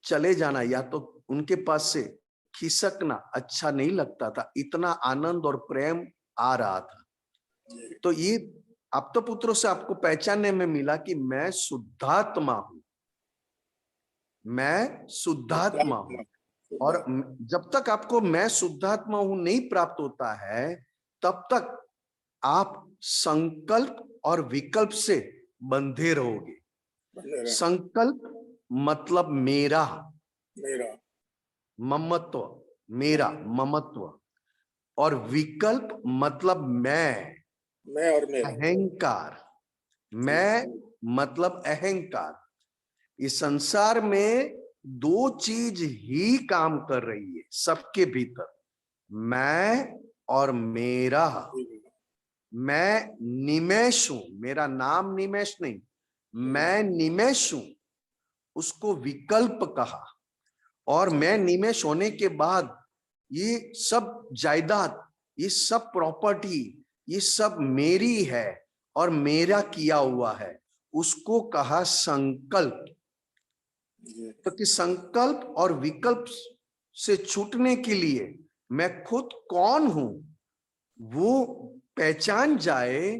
चले जाना या तो उनके पास से खिसकना अच्छा नहीं लगता था, इतना आनंद और प्रेम आ रहा था। तो ये आप तो पुत्रों से आपको पहचानने में मिला कि मैं शुद्धात्मा हूं, मैं शुद्धात्मा हूं। और जब तक आपको मैं शुद्धात्मा हूं नहीं प्राप्त होता है, तब तक आप संकल्प और विकल्प से बंधे रहोगे। संकल्प मतलब मेरा, मेरा ममत्व, मेरा ममत्व, और विकल्प मतलब मैं और मेरा। अहंकार। मैं मतलब अहंकार। इस संसार में दो चीज ही काम कर रही है सबके भीतर, मैं और मेरा। मैं निमेष हूं, मेरा नाम निमेष नहीं, मैं निमेष हूं, उसको विकल्प कहा। और मैं निमेष होने के बाद ये सब जायदाद, ये सब प्रॉपर्टी, ये सब मेरी है और मेरा किया हुआ है, उसको कहा संकल्प। तो कि संकल्प और विकल्प से छूटने के लिए मैं खुद कौन हूं वो पहचान जाए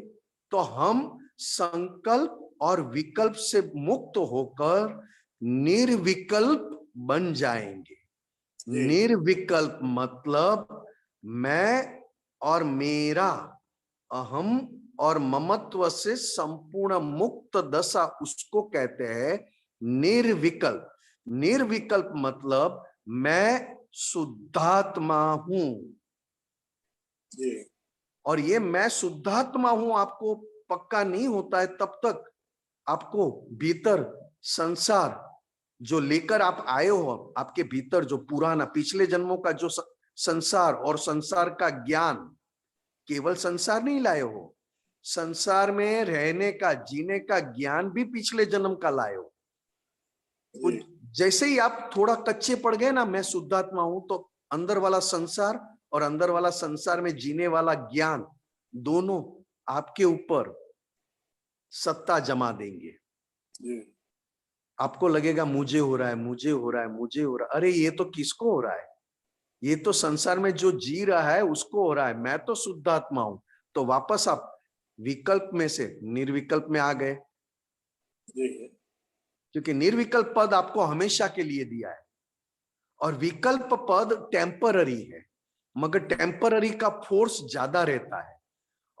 तो हम संकल्प और विकल्प से मुक्त होकर निर्विकल्प बन जाएंगे। निर्विकल्प मतलब मैं और मेरा, अहम और ममत्व से संपूर्ण मुक्त दशा, उसको कहते हैं निर्विकल्प। निर्विकल्प मतलब मैं शुद्धात्मा हूं। और ये मैं शुद्धात्मा हूं आपको पक्का नहीं होता है तब तक आपको भीतर संसार जो लेकर आप आए हो, आपके भीतर जो पुराना पिछले जन्मों का जो संसार और संसार का ज्ञान, केवल संसार नहीं लाए हो, संसार में रहने का, जीने का ज्ञान भी पिछले जन्म का लाए हो। जैसे ही आप थोड़ा कच्चे पड़ गए ना, मैं शुद्धात्मा हूं, तो अंदर वाला संसार और अंदर वाला संसार में जीने वाला ज्ञान दोनों आपके ऊपर सत्ता जमा देंगे। आपको लगेगा मुझे हो रहा है, मुझे हो रहा है, मुझे हो रहा है। अरे ये तो किसको हो रहा है? ये तो संसार में जो जी रहा है उसको हो रहा है, मैं तो शुद्धात्मा हूं। तो वापस आप विकल्प में से निर्विकल्प में आ गए, क्योंकि निर्विकल्प पद आपको हमेशा के लिए दिया है और विकल्प पद टेम्पररी है, मगर टेम्पररी का फोर्स ज्यादा रहता है।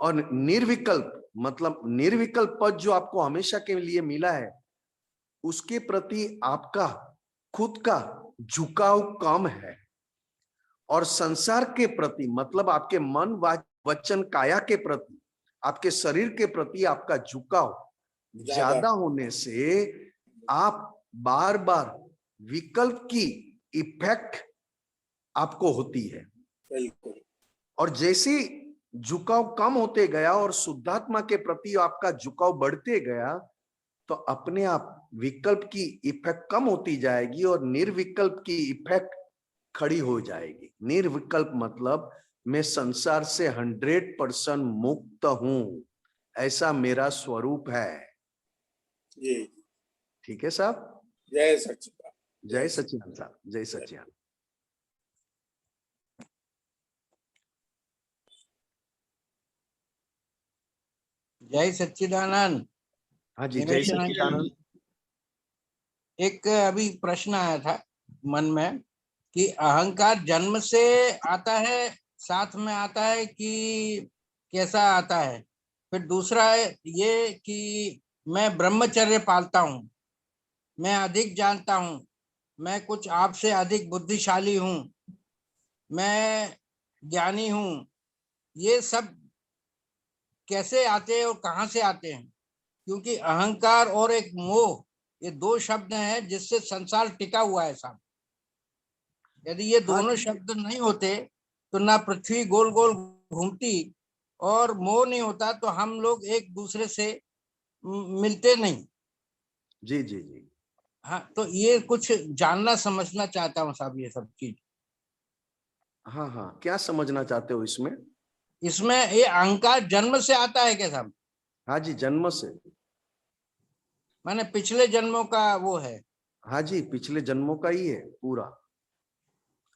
और निर्विकल्प मतलब निर्विकल्प पद जो आपको हमेशा के लिए मिला है, उसके प्रति आपका खुद का झुकाव कम है। और संसार के प्रति मतलब आपके मन, वचन, काया के प्रति, आपके शरीर के प्रति आपका झुकाव ज्यादा होने से आप बार बार विकल्प की इफेक्ट आपको होती है। और जैसे झुकाव कम होते गया और शुद्धात्मा के प्रति आपका झुकाव बढ़ते गया, तो अपने आप विकल्प की इफेक्ट कम होती जाएगी और निर्विकल्प की इफेक्ट खड़ी हो जाएगी। निर्विकल्प मतलब मैं संसार से 100% मुक्त हूं, ऐसा मेरा स्वरूप है। ठीक है साहब? जय सच्चिदानंद। जय सच्चिदानंद साहब, जय सच्चिदानंद। जय सच्चिदानंद। हाँ जी, जय सच्चिदानंद। एक अभी प्रश्न आया था मन में कि अहंकार जन्म से आता है, साथ में आता है कि कैसा आता है? फिर दूसरा है ये कि मैं ब्रह्मचर्य पालता हूँ, मैं अधिक जानता हूँ, मैं कुछ आपसे अधिक बुद्धिशाली हूँ, मैं ज्ञानी हूँ, ये सब कैसे आते हैं और कहाँ से आते हैं? क्योंकि अहंकार और एक मोह, ये दो शब्द हैं जिससे संसार टिका हुआ है साहब। यदि ये दोनों शब्द नहीं होते तो ना पृथ्वी गोल गोल घूमती और मोह नहीं होता तो हम लोग एक दूसरे से मिलते नहीं। जी जी जी। हाँ, तो ये कुछ जानना समझना चाहता हूँ साहब, ये सब चीज। हाँ हाँ, क्या समझना चाहते हो इसमें? इसमें ये अहंकार जन्म से आता है क्या साहब? हाँ जी, जन्म से। माने पिछले जन्मों का वो है? हाँ जी, पिछले जन्मों का ही है पूरा।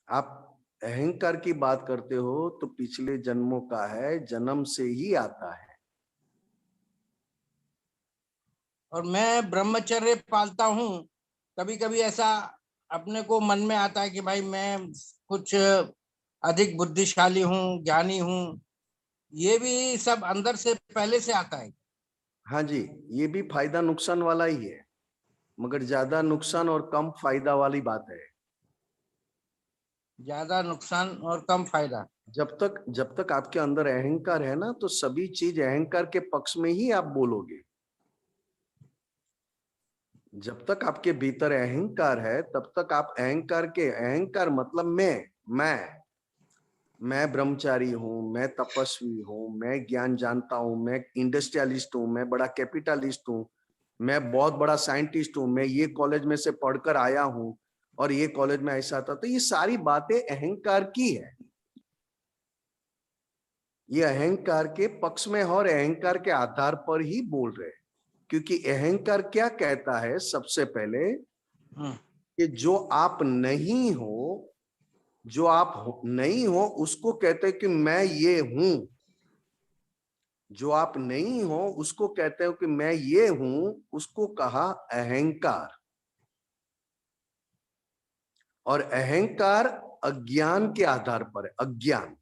आप अहंकार की बात करते हो तो पिछले जन्मों का है, जन्म से ही आता है। और मैं ब्रह्मचर्य पालता हूँ, कभी कभी ऐसा अपने को मन में आता है कि भाई मैं कुछ अधिक बुद्धिशाली हूँ, ज्ञानी हूँ, ये भी सब अंदर से पहले से आता है। हाँ जी, ये भी फायदा नुकसान वाला ही है, मगर ज्यादा नुकसान और कम फायदा वाली बात है। ज्यादा नुकसान और कम फायदा। जब तक आपके अंदर अहंकार है ना, तो सभी चीज अहंकार के पक्ष में ही आप बोलोगे। जब तक आपके भीतर अहंकार है, तब तक आप अहंकार मतलब मैं ब्रह्मचारी हूँ, मैं तपस्वी हूँ, मैं ज्ञान जानता हूँ, मैं इंडस्ट्रियलिस्ट हूँ, मैं बड़ा कैपिटलिस्ट हूँ, मैं बहुत बड़ा साइंटिस्ट हूँ, मैं ये कॉलेज में से पढ़कर आया हूँ और ये कॉलेज में ऐसा था। तो ये सारी बातें अहंकार की है, ये अहंकार के पक्ष में और अहंकार के आधार पर ही बोल रहे हैं। क्योंकि अहंकार क्या कहता है सबसे पहले, कि जो आप नहीं हो, जो आप नहीं हो उसको कहते हैं कि मैं ये हूं। जो आप नहीं हो उसको कहते हो कि मैं ये हूं, उसको कहा अहंकार। और अहंकार अज्ञान के आधार पर है, अज्ञान।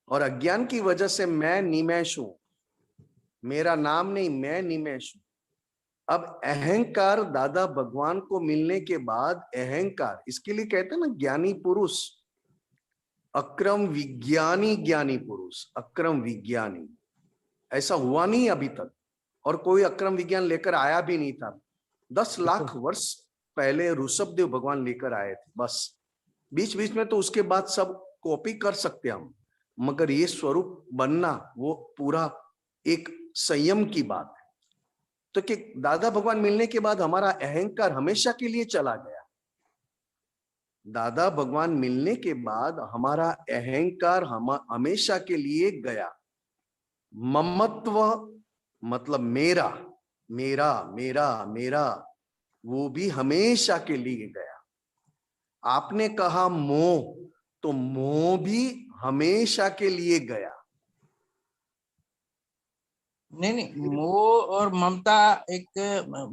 और अज्ञान की वजह से मैं निमेष हूं, मेरा नाम नहीं, मैं निमेष हूं। अब अहंकार दादा भगवान को मिलने के बाद अहंकार, इसके लिए कहते हैं ना ज्ञानी पुरुष, अक्रम विज्ञानी ज्ञानी पुरुष, अक्रम विज्ञानी। ऐसा हुआ नहीं अभी तक, और कोई अक्रम विज्ञान लेकर आया भी नहीं था। 10 लाख वर्ष पहले ऋषभदेव भगवान लेकर आए थे बस। बीच बीच में तो उसके बाद सब कॉपी कर सकते हम, मगर ये स्वरूप बनना वो पूरा एक संयम की बात है। तो कि दादा भगवान मिलने के बाद हमारा अहंकार हमेशा के लिए चला गया। दादा भगवान मिलने के बाद हमारा अहंकार हमेशा के लिए गया। ममत्व मतलब मेरा मेरा मेरा मेरा, वो भी हमेशा के लिए गया। आपने कहा मोह, तो मोह भी हमेशा के लिए गया। नहीं, मोह और ममता एक,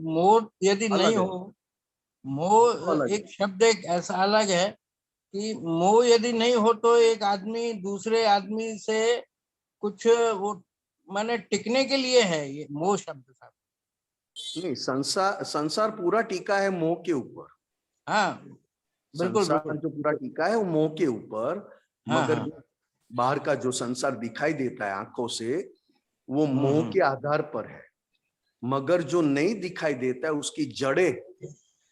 मोह यदि नहीं अलग है, हो, मोह अलग है। एक शब्द एक ऐसा अलग है कि मोह यदि नहीं हो तो एक आदमी दूसरे आदमी से कुछ वो माने टिकने के लिए है ये मोह शब्द साहब। नहीं, संसार पूरा टीका है मोह के ऊपर। हाँ बिल्कुल संसार बिल्कुल। जो पूरा टीका है वो मोह के ऊपर। हाँ मगर हाँ। बाहर का जो संसार दिखाई देता है आंखों से, वो मोह के आधार पर है। मगर जो नहीं दिखाई देता है उसकी जड़ें,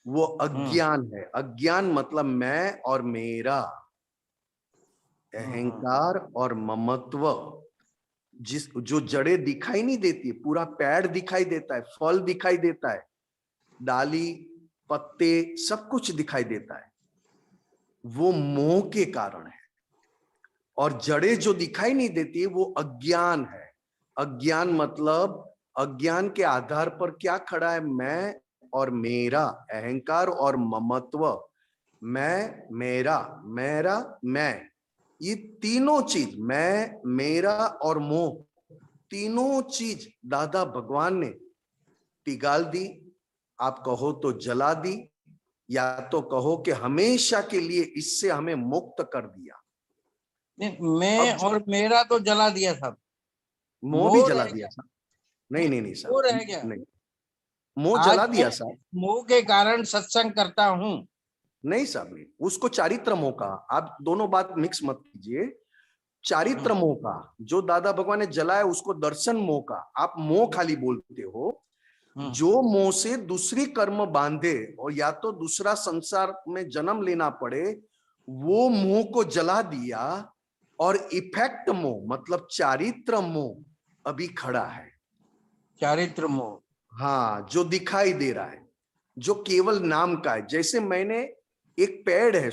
वो अज्ञान है। अज्ञान मतलब मैं और मेरा, अहंकार और ममत्व। जो जड़ें दिखाई नहीं देती, पूरा पेड़ दिखाई देता है, फल दिखाई देता है, डाली पत्ते सब कुछ दिखाई देता है, वो मोह के कारण है। और जड़ें जो दिखाई नहीं देती वो अज्ञान है। अज्ञान मतलब अज्ञान के आधार पर क्या खड़ा है, मैं और मेरा, अहंकार और ममत्व। मैं मेरा मेरा मैं, ये तीनों चीज, मैं मेरा और मोह, तीनों चीज दादा भगवान ने पिघाल दी। आप कहो तो जला दी, या तो कहो कि हमेशा के लिए इससे हमें मुक्त कर दिया। नहीं, मैं अब और मेरा तो जला दिया साहब, मोह भी मोह जला रह दिया गया। साहब। नहीं नहीं नहीं मोह रह साहब, गया। नहीं, मोह आज जला मैं दिया साहब। मोह के कारण सत्संग करता हूँ। नहीं साहब, नहीं, उसको चारित्र मोह का, आप दोनों बात मिक्स मत कीजिए। चारित्र मोह का जो दादा भगवान ने जलाया उसको दर्शन मोह का आप मोह खाली बोलते हो। जो मोह से दूसरी कर्म बांधे और या तो दूसरा संसार में जन्म लेना पड़े, वो मोह को जला दिया। और इफेक्ट मोह मतलब चारित्र मोह अभी खड़ा है। चारित्र मोह, हाँ, जो दिखाई दे रहा है, जो केवल नाम का है। जैसे मैंने एक पेड़ है,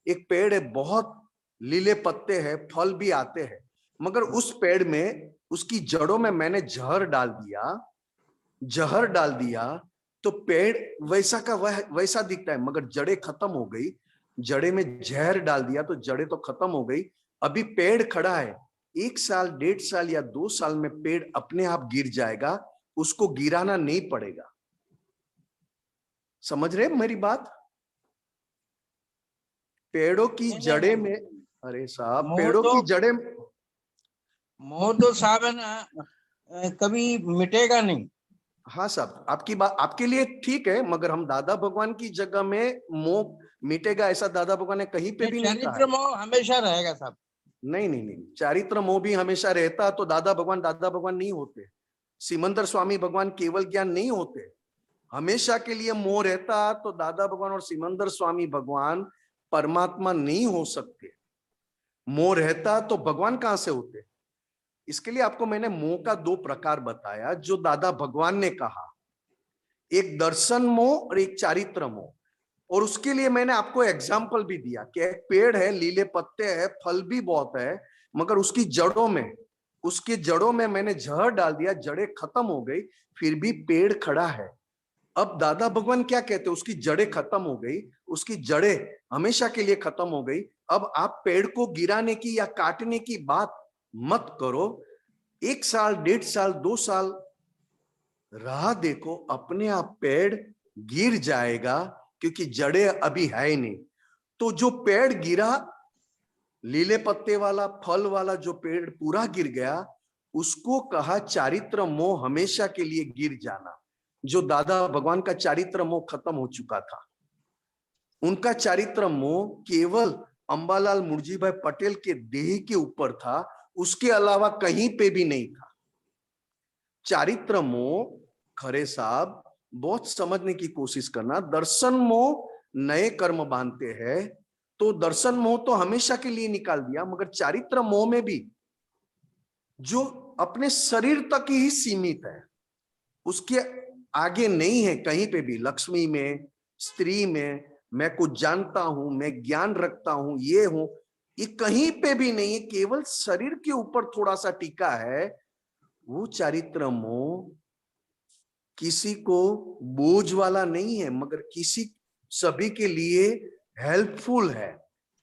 एक पेड़ है, बहुत लीले पत्ते हैं, फल भी आते हैं, मगर उस पेड़ में उसकी जड़ों में मैंने जहर डाल दिया, तो पेड़ वैसा का वैसा दिखता है, मगर जड़ें खत्म हो गई। जड़े में जहर डाल दिया तो जड़ें तो खत्म हो गई। अभी पेड़ खड़ा है, 1 साल 1.5 साल या 2 साल में पेड़ अपने आप गिर जाएगा, उसको गिराना नहीं पड़ेगा। समझ रहे मेरी बात? पेड़ों की जड़ें में, अरे साहब, मोह पेड़ों तो की जड़ें, मोह तो साहब है ना, कभी मिटेगा नहीं। हाँ साहब, आपकी बात आपके लिए ठीक है, मगर हम दादा भगवान की जगह में मोह मिटेगा ऐसा दादा भगवान ने कहीं पे भी नहीं कहा चरित्र है। मोह हमेशा रहेगा साहब। नहीं नहीं नहीं, चारित्र मोह भी हमेशा रहता तो दादा भगवान नहीं होते। सिमंदर स्वामी भगवान केवल ज्ञान नहीं होते। हमेशा के लिए मोह रहता तो दादा भगवान और सिमंदर स्वामी भगवान परमात्मा नहीं हो सकते। मोह रहता तो भगवान कहां से होते। इसके लिए आपको मैंने मोह का 2 प्रकार बताया जो दादा भगवान ने कहा, एक दर्शन मोह और एक चारित्र मोह। और उसके लिए मैंने आपको एग्जाम्पल भी दिया कि एक पेड़ है, लीले पत्ते हैं, फल भी बहुत है, मगर उसकी जड़ों में मैंने जहर डाल दिया, जड़ें खत्म हो गई, फिर भी पेड़ खड़ा है। अब दादा भगवान क्या कहते, उसकी जड़ें खत्म हो गई, उसकी जड़ें हमेशा के लिए खत्म हो गई। अब आप पेड़ को गिराने की या काटने की बात मत करो। 1 साल, 1.5 साल, 2 साल राह देखो, अपने आप पेड़ गिर जाएगा, क्योंकि जड़ें अभी है ही नहीं। तो जो पेड़ गिरा, लीले पत्ते वाला, फल वाला जो पेड़ पूरा गिर गया, उसको कहा चारित्र मोह हमेशा के लिए गिर जाना। जो दादा भगवान का चारित्र मोह खत्म हो चुका था। उनका चारित्र मोह केवल अंबालाल मुर्जी भाई पटेल के देह के ऊपर था, उसके अलावा कहीं पे भी नहीं था। चारित्र मोह खरे साहब बहुत समझने की कोशिश करना। दर्शन मोह नए कर्म बांधते हैं, तो दर्शन मोह तो हमेशा के लिए निकाल दिया, मगर चारित्र मोह में भी जो अपने शरीर तक ही सीमित है, उसके आगे नहीं है कहीं पे भी। लक्ष्मी में, स्त्री में, मैं कुछ जानता हूं, मैं ज्ञान रखता हूं, ये हूं, ये कहीं पे भी नहीं है। केवल शरीर के ऊपर थोड़ा सा टिका है। वो चारित्र मोह किसी को बोझ वाला नहीं है, मगर किसी सभी के लिए हेल्पफुल है।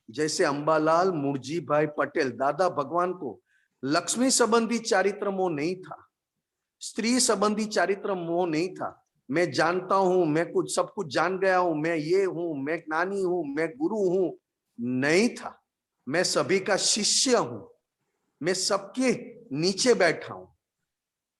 जैसे अंबालाल मुर्जी भाई पटेल, दादा भगवान को लक्ष्मी संबंधी चारित्र मोह नहीं था, स्त्री संबंधी चारित्र मोह नहीं था। मैं जानता हूं, मैं कुछ सब कुछ जान गया हूं, मैं ये हूं, मैं ज्ञानी हूं, मैं गुरु हूं, नहीं था। मैं सभी का शिष्य हूं, मैं सबके नीचे बैठा हूं।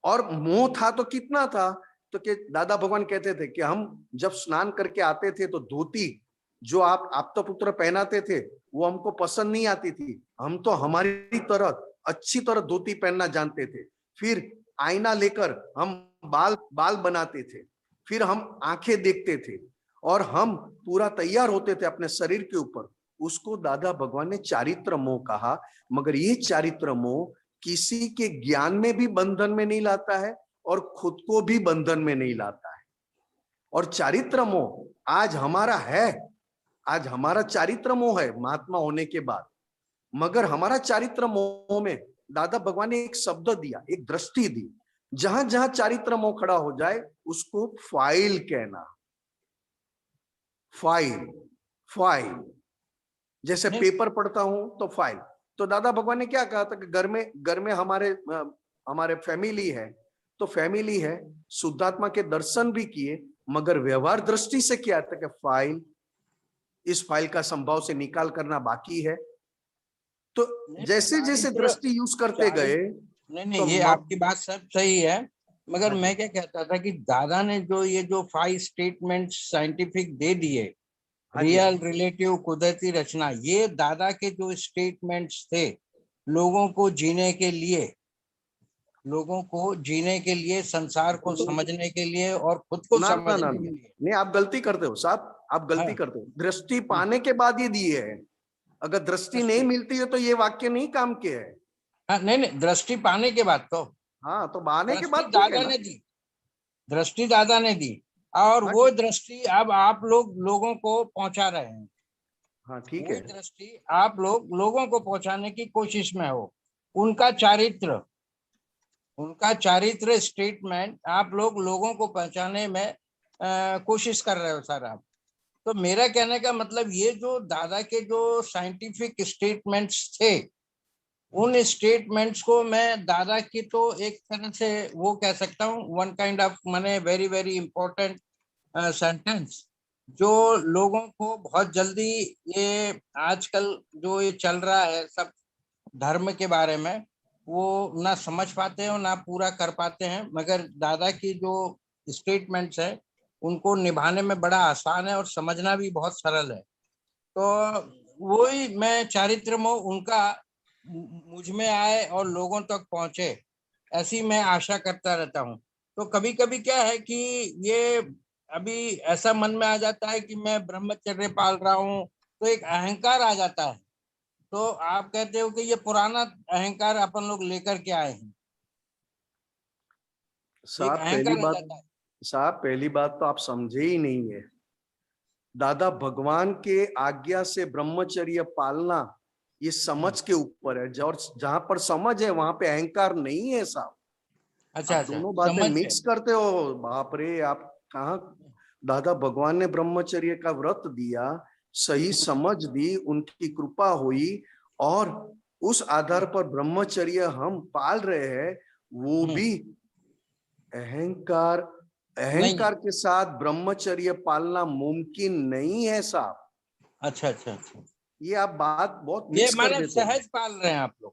और मोह था तो कितना था, तो कि दादा भगवान कहते थे कि हम जब स्नान करके आते थे तो धोती जो आप आपता पुत्र पहनाते थे वो हमको पसंद नहीं आती थी। हम तो हमारी तरह अच्छी तरह धोती पहनना जानते थे। फिर आईना लेकर हम बाल बाल बनाते थे, फिर हम आंखें देखते थे, और हम पूरा तैयार होते थे अपने शरीर के ऊपर। उसको दादा भगवान ने चारित्र मोह कहा। मगर ये चारित्र मोह किसी के ज्ञान में भी बंधन में नहीं लाता है और खुद को भी बंधन में नहीं लाता है। और चारित्र मोह आज हमारा है, आज हमारा चारित्र मोह है महात्मा होने के बाद। मगर हमारा चारित्र मोह में दादा भगवान ने एक शब्द दिया, एक दृष्टि दी, जहां जहां चारित्र मोह खड़ा हो जाए उसको फाइल कहना। फाइल, फाइल, जैसे पेपर पढ़ता हूं तो फाइल। तो दादा भगवान ने क्या कहा था कि घर में हमारे फैमिली है, तो फैमिली है, शुद्धात्मा के दर्शन भी किए, मगर व्यवहार दृष्टि से क्या था कि फाइल, इस फाइल का संभव से निकाल करना बाकी है। तो जैसे जैसे दृष्टि यूज करते गए, नहीं तो ये आपकी बात सब सही है, मगर मैं क्या कहता था कि दादा ने जो ये जो 5 स्टेटमेंट साइंटिफिक दे दिए, रियल, रिलेटिव, कुदरती, रचना, ये दादा के जो स्टेटमेंट्स थे लोगों को जीने के लिए, संसार को समझने के लिए और खुद को समझने के लिए। नहीं, आप गलती करते हो साहब, आप गलती करते हो। दृष्टि पाने के बाद ये दिए है। अगर दृष्टि नहीं मिलती है तो ये वाक्य नहीं काम के है। नहीं, दृष्टि पाने के बाद तो, हाँ, तो पाने के बाद दादा ने दी, दृष्टि दादा ने दी, और वो दृष्टि अब आप लोगों को पहुंचा रहे हैं। हाँ, ठीक है। दृष्टि आप लोगों को पहुंचाने की कोशिश में हो। उनका चारित्र स्टेटमेंट आप लोगों को पहुंचाने में कोशिश कर रहे हो सर आप। तो मेरा कहने का मतलब ये जो दादा के जो साइंटिफिक स्टेटमेंट्स थे, उन स्टेटमेंट्स को मैं दादा की तो एक तरह से वो कह सकता हूँ, वन काइंड ऑफ माने वेरी वेरी इंपॉर्टेंट सेंटेंस, जो लोगों को बहुत जल्दी, ये आजकल जो ये चल रहा है सब धर्म के बारे में, वो ना समझ पाते हैं और ना पूरा कर पाते हैं, मगर दादा की जो स्टेटमेंट्स है उनको निभाने में बड़ा आसान है और समझना भी बहुत सरल है। तो वही मैं चारित्र मोह उनका मुझ में आए और लोगों तक पहुंचे, ऐसी मैं आशा करता रहता हूँ। तो कभी कभी क्या है कि ये अभी ऐसा मन में आ जाता है कि मैं ब्रह्मचर्य पाल रहा हूँ, तो एक अहंकार आ जाता है। तो आप कहते हो कि ये पुराना अहंकार अपन लोग लेकर के आए हैं, एक अहंकार आ जाता है। साहब पहली बात तो आप समझे ही नहीं है। दादा भगवान के आज्ञा से ब्रह्मचर्य पालना ये समझ के ऊपर है, और जहां पर समझ है वहां पे अहंकार नहीं है साहब। अच्छा आप अच्छा, दोनों बातें समझ मिक्स करते हो। बाप रे, आप कहाँ। दादा भगवान ने ब्रह्मचर्य का व्रत दिया, सही समझ दी, उनकी कृपा हुई, और उस आधार पर ब्रह्मचर्य हम पाल रहे हैं। वो भी अहंकार अहंकार के साथ ब्रह्मचर्य पालना मुमकिन नहीं है साहब। अच्छा अच्छा अच्छा, ये आप बात बहुत ये मिक्स कर माने देते हैं। सहज पाल रहे हैं आप लोग।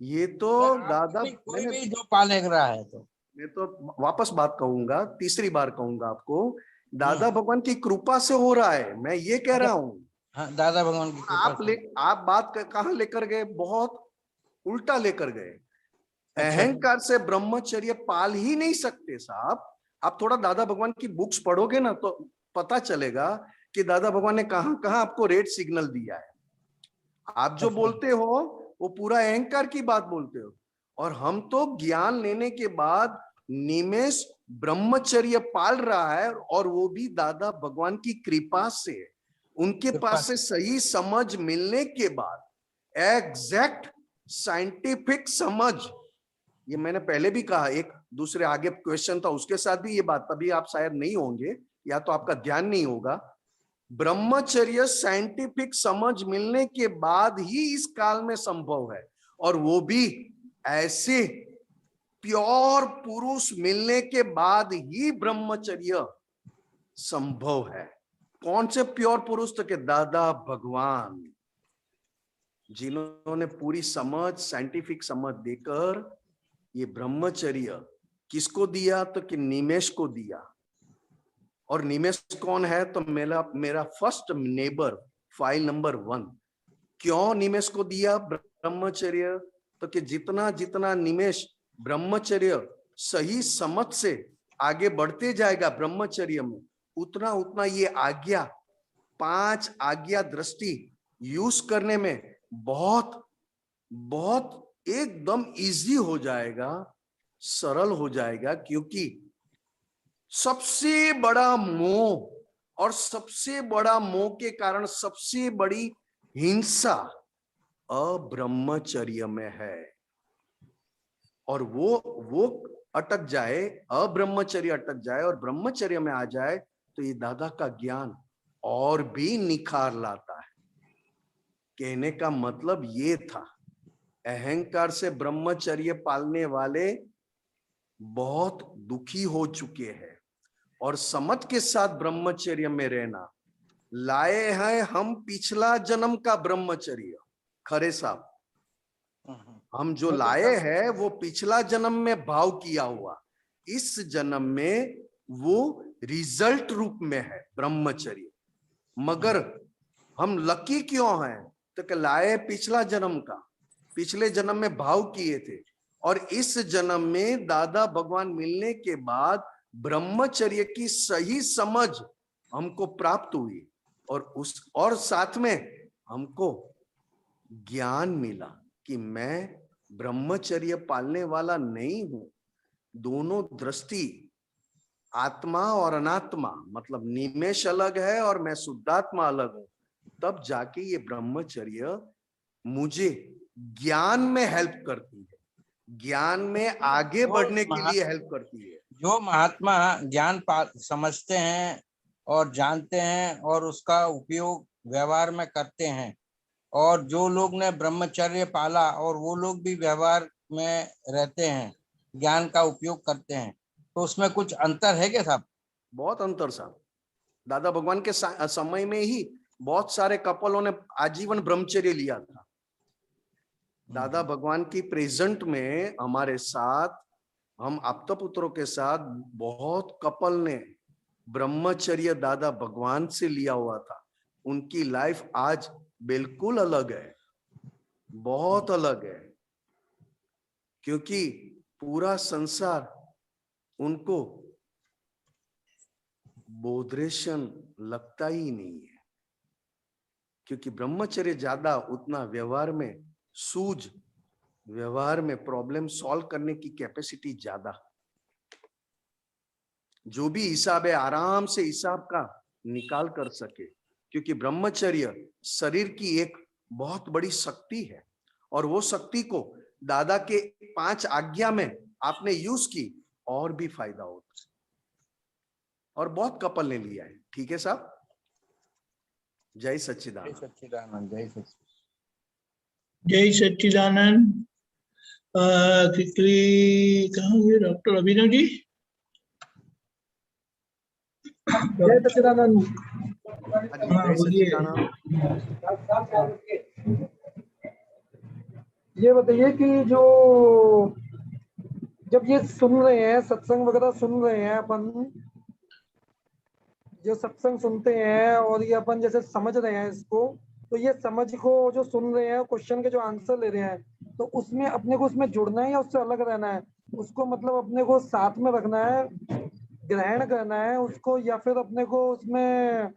ये तो दादा कोई भी जो पाले रहा है तो मैं तो वापस बात कहूंगा, तीसरी बार कहूंगा आपको, दादा भगवान की कृपा से हो रहा है, मैं ये कह रहा हूं। हाँ, दादा भगवान की कृपा से। आप बात कहां लेकर गए, बहुत उल्टा लेकर गए। अच्छा, अहंकार से ब्रह्मचर्य पाल ही नहीं सकते साहब। आप थोड़ा दादा भगवान की बुक्स पढ़ोगे ना तो पता चलेगा कि दादा भगवान ने कहां कहां आपको रेड सिग्नल दिया है। आप जो बोलते हो वो पूरा अहंकार की बात बोलते हो, और हम तो ज्ञान लेने के बाद निमेष ब्रह्मचर्य पाल रहा है, और वो भी दादा भगवान की कृपा से, उनके पास से सही समझ मिलने के बाद, एग्जैक्ट साइंटिफिक समझ। ये मैंने पहले भी कहा, एक दूसरे आगे क्वेश्चन था उसके साथ भी ये बात, तभी आप शायद नहीं होंगे या तो आपका ध्यान नहीं होगा। ब्रह्मचर्य साइंटिफिक समझ मिलने के बाद ही इस काल में संभव है, और वो भी ऐसे प्योर पुरुष मिलने के बाद ही ब्रह्मचर्य संभव है। कौन से प्योर पुरुष? तो के दादा भगवान, जिन्होंने पूरी समझ, साइंटिफिक समझ देकर ये ब्रह्मचर्य किसको दिया? तो कि निमेष को दिया। और निमेष कौन है? तो मेरा फर्स्ट नेबर, फाइल नंबर 1। क्यों निमेष को दिया ब्रह्मचर्य? तो कि जितना जितना निमेष ब्रह्मचर्य सही समझ से आगे बढ़ते जाएगा ब्रह्मचर्य में, उतना उतना ये आज्ञा, 5 आज्ञा दृष्टि यूज करने में बहुत बहुत एकदम इजी हो जाएगा, सरल हो जाएगा। क्योंकि सबसे बड़ा मोह, और सबसे बड़ा मोह के कारण सबसे बड़ी हिंसा अब्रह्मचर्य में है। और वो अटक जाए, अब्रह्मचर्य अटक जाए और ब्रह्मचर्य में आ जाए, तो ये दादा का ज्ञान और भी निखार लाता है। कहने का मतलब ये था, अहंकार से ब्रह्मचर्य पालने वाले बहुत दुखी हो चुके हैं, और समझ के साथ ब्रह्मचर्य में रहना लाए हैं हम पिछला जन्म का ब्रह्मचर्य। खरे साहब, हम जो लाए हैं वो पिछला जन्म में भाव किया हुआ, इस जन्म में वो रिजल्ट रूप में है ब्रह्मचर्य। मगर हम लकी क्यों हैं? तो लाए पिछला जन्म का, पिछले जन्म में भाव किए थे, और इस जन्म में दादा भगवान मिलने के बाद ब्रह्मचर्य की सही समझ हमको प्राप्त हुई, और साथ में हमको ज्ञान मिला कि मैं ब्रह्मचर्य पालने वाला नहीं हूं। दोनों दृष्टि, आत्मा और अनात्मा, मतलब निमेष अलग है और मैं शुद्धात्मा अलग हूं, तब जाके ये ब्रह्मचर्य मुझे ज्ञान में हेल्प करती है, ज्ञान में आगे बढ़ने के लिए हेल्प करती है। जो महात्मा ज्ञान समझते हैं और जानते हैं और उसका उपयोग व्यवहार में करते हैं, और जो लोग ने ब्रह्मचर्य पाला और वो लोग भी व्यवहार में रहते हैं, ज्ञान का उपयोग करते हैं, तो उसमें कुछ अंतर है क्या साहब? बहुत अंतर साहब। दादा भगवान के समय में ही बहुत सारे कपलों ने आजीवन ब्रह्मचर्य लिया था। दादा भगवान की प्रेजेंट में हमारे साथ, हम आपता पुत्रों के साथ बहुत कपल ने ब्रह्मचर्य दादा भगवान से लिया हुआ था। उनकी लाइफ आज बिल्कुल अलग है, बहुत अलग है, क्योंकि पूरा संसार उनको बोधरेशन लगता ही नहीं है, क्योंकि ब्रह्मचर्य ज्यादा उतना व्यवहार में सूझ, व्यवहार में प्रॉब्लम सॉल्व करने की कैपेसिटी ज्यादा। जो भी हिसाब है आराम से हिसाब का निकाल कर सके, क्योंकि ब्रह्मचर्य शरीर की एक बहुत बड़ी शक्ति है, और वो शक्ति को दादा के 5 आज्ञा में आपने यूज की और भी फायदा होता, और बहुत कपल ने लिया है। ठीक है साहब, जय सच्चिदानंद। सच्चिदानंद, जय सच्चिदानंद। जय सच्चिदानंद। क्विकली कहाँ हुए डॉक्टर अभिनव जी? जय सच्चिदानंद। जय सच्चिदानंद। ये बताइए कि जो जब ये सुन रहे हैं, सत्संग वगैरह सुन रहे हैं अपन, जो सत्संग सुनते हैं और ये अपन जैसे समझ रहे हैं इसको, तो ये समझ को जो सुन रहे हैं, क्वेश्चन के जो आंसर ले रहे हैं, तो उसमें अपने को उसमें जुड़ना है या उससे अलग रहना है? उसको मतलब अपने को साथ में रखना है, ग्रहण करना है उसको, या फिर अपने को उसमें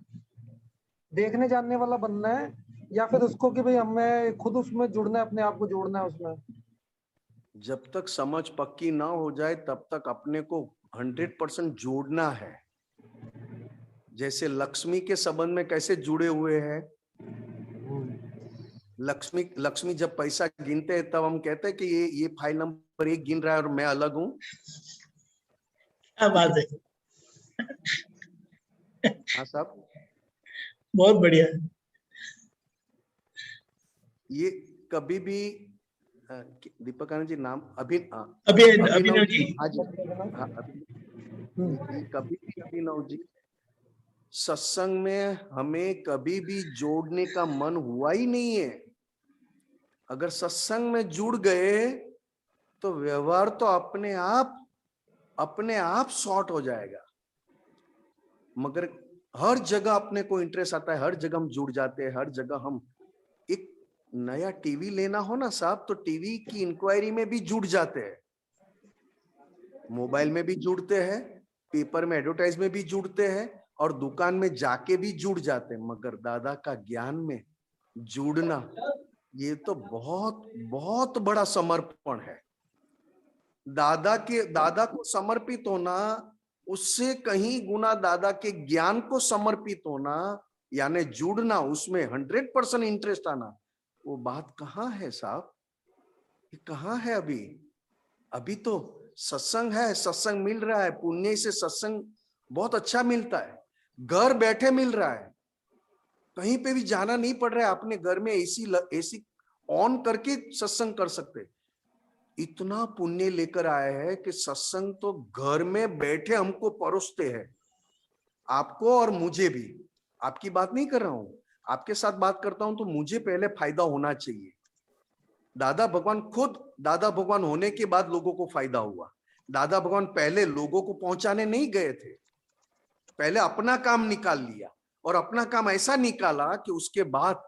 देखने जानने वाला बनना है, या फिर उसको कि भाई हमें खुद उसमें जुड़ना है, अपने आप को जोड़ना है उसमें? जब तक समझ पक्की ना हो जाए तब तक अपने को 100% जोड़ना है। जैसे लक्ष्मी के संबंध में कैसे जुड़े हुए हैं, लक्ष्मी जब पैसा गिनते हैं तब हम कहते हैं कि ये फाइल नंबर 1 गिन रहा है और मैं अलग हूं। क्या बात है, हाँ साहब, बहुत बढ़िया। ये कभी भी दीपक आनंद जी नाम अभिनव जी। हाँ जी, हाँ, कभी भी अभिनव जी, सत्संग में हमें कभी भी जोड़ने का मन हुआ ही नहीं है। अगर सत्संग में जुड़ गए तो व्यवहार तो अपने आप सॉर्ट हो जाएगा। मगर हर जगह अपने को इंटरेस्ट आता है, हर जगह हम जुड़ जाते हैं, हर जगह हम, एक नया टीवी लेना हो ना साहब, तो टीवी की इंक्वायरी में भी जुड़ जाते हैं, मोबाइल में भी जुड़ते हैं, पेपर में एडवर्टाइज में भी जुड़ते हैं, और दुकान में जाके भी जुड़ जाते हैं। मगर दादा का ज्ञान में जुड़ना, ये तो बहुत बहुत बड़ा समर्पण है। दादा को समर्पित होना, उससे कहीं गुना दादा के ज्ञान को समर्पित होना, यानी जुड़ना, उसमें 100% इंटरेस्ट आना, वो बात कहाँ है साहब? ये कहाँ है अभी तो सत्संग है, सत्संग मिल रहा है, पुण्य से सत्संग बहुत अच्छा मिलता है, घर बैठे मिल रहा है, कहीं पे भी जाना नहीं पड़ रहा है, अपने घर में एसी ऑन करके सत्संग कर सकते। इतना पुण्य लेकर आए हैं कि सत्संग तो घर में बैठे हमको परोसते हैं, आपको और मुझे भी। आपकी बात नहीं कर रहा हूं, आपके साथ बात करता हूं, तो मुझे पहले फायदा होना चाहिए। दादा भगवान होने के बाद लोगों को फायदा हुआ। दादा भगवान पहले लोगों को पहुंचाने नहीं गए थे, पहले अपना काम निकाल लिया, और अपना काम ऐसा निकाला कि उसके बाद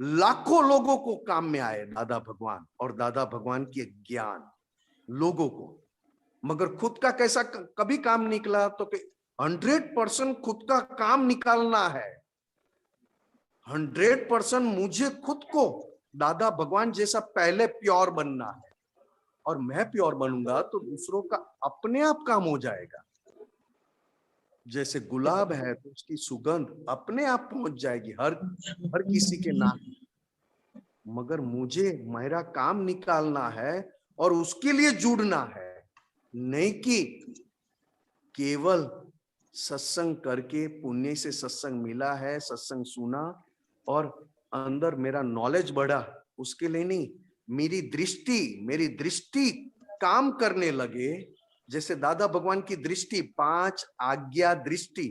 लाखों लोगों को काम में आए दादा भगवान, और दादा भगवान के ज्ञान लोगों को। मगर खुद का कैसा कभी काम निकला? तो 100% खुद का काम निकालना है, 100% मुझे खुद को दादा भगवान जैसा पहले प्योर बनना है, और मैं प्योर बनूंगा तो दूसरों का अपने आप काम हो जाएगा। जैसे गुलाब है तो उसकी सुगंध अपने आप पहुंच जाएगी हर किसी के नाक। मगर मुझे मेरा काम निकालना है और उसके लिए जुड़ना है, नहीं कि केवल सत्संग करके, पुण्य से सत्संग मिला है, सत्संग सुना और अंदर मेरा नॉलेज बढ़ा, उसके लिए नहीं। मेरी दृष्टि काम करने लगे। जैसे दादा भगवान की दृष्टि 5 आज्ञा दृष्टि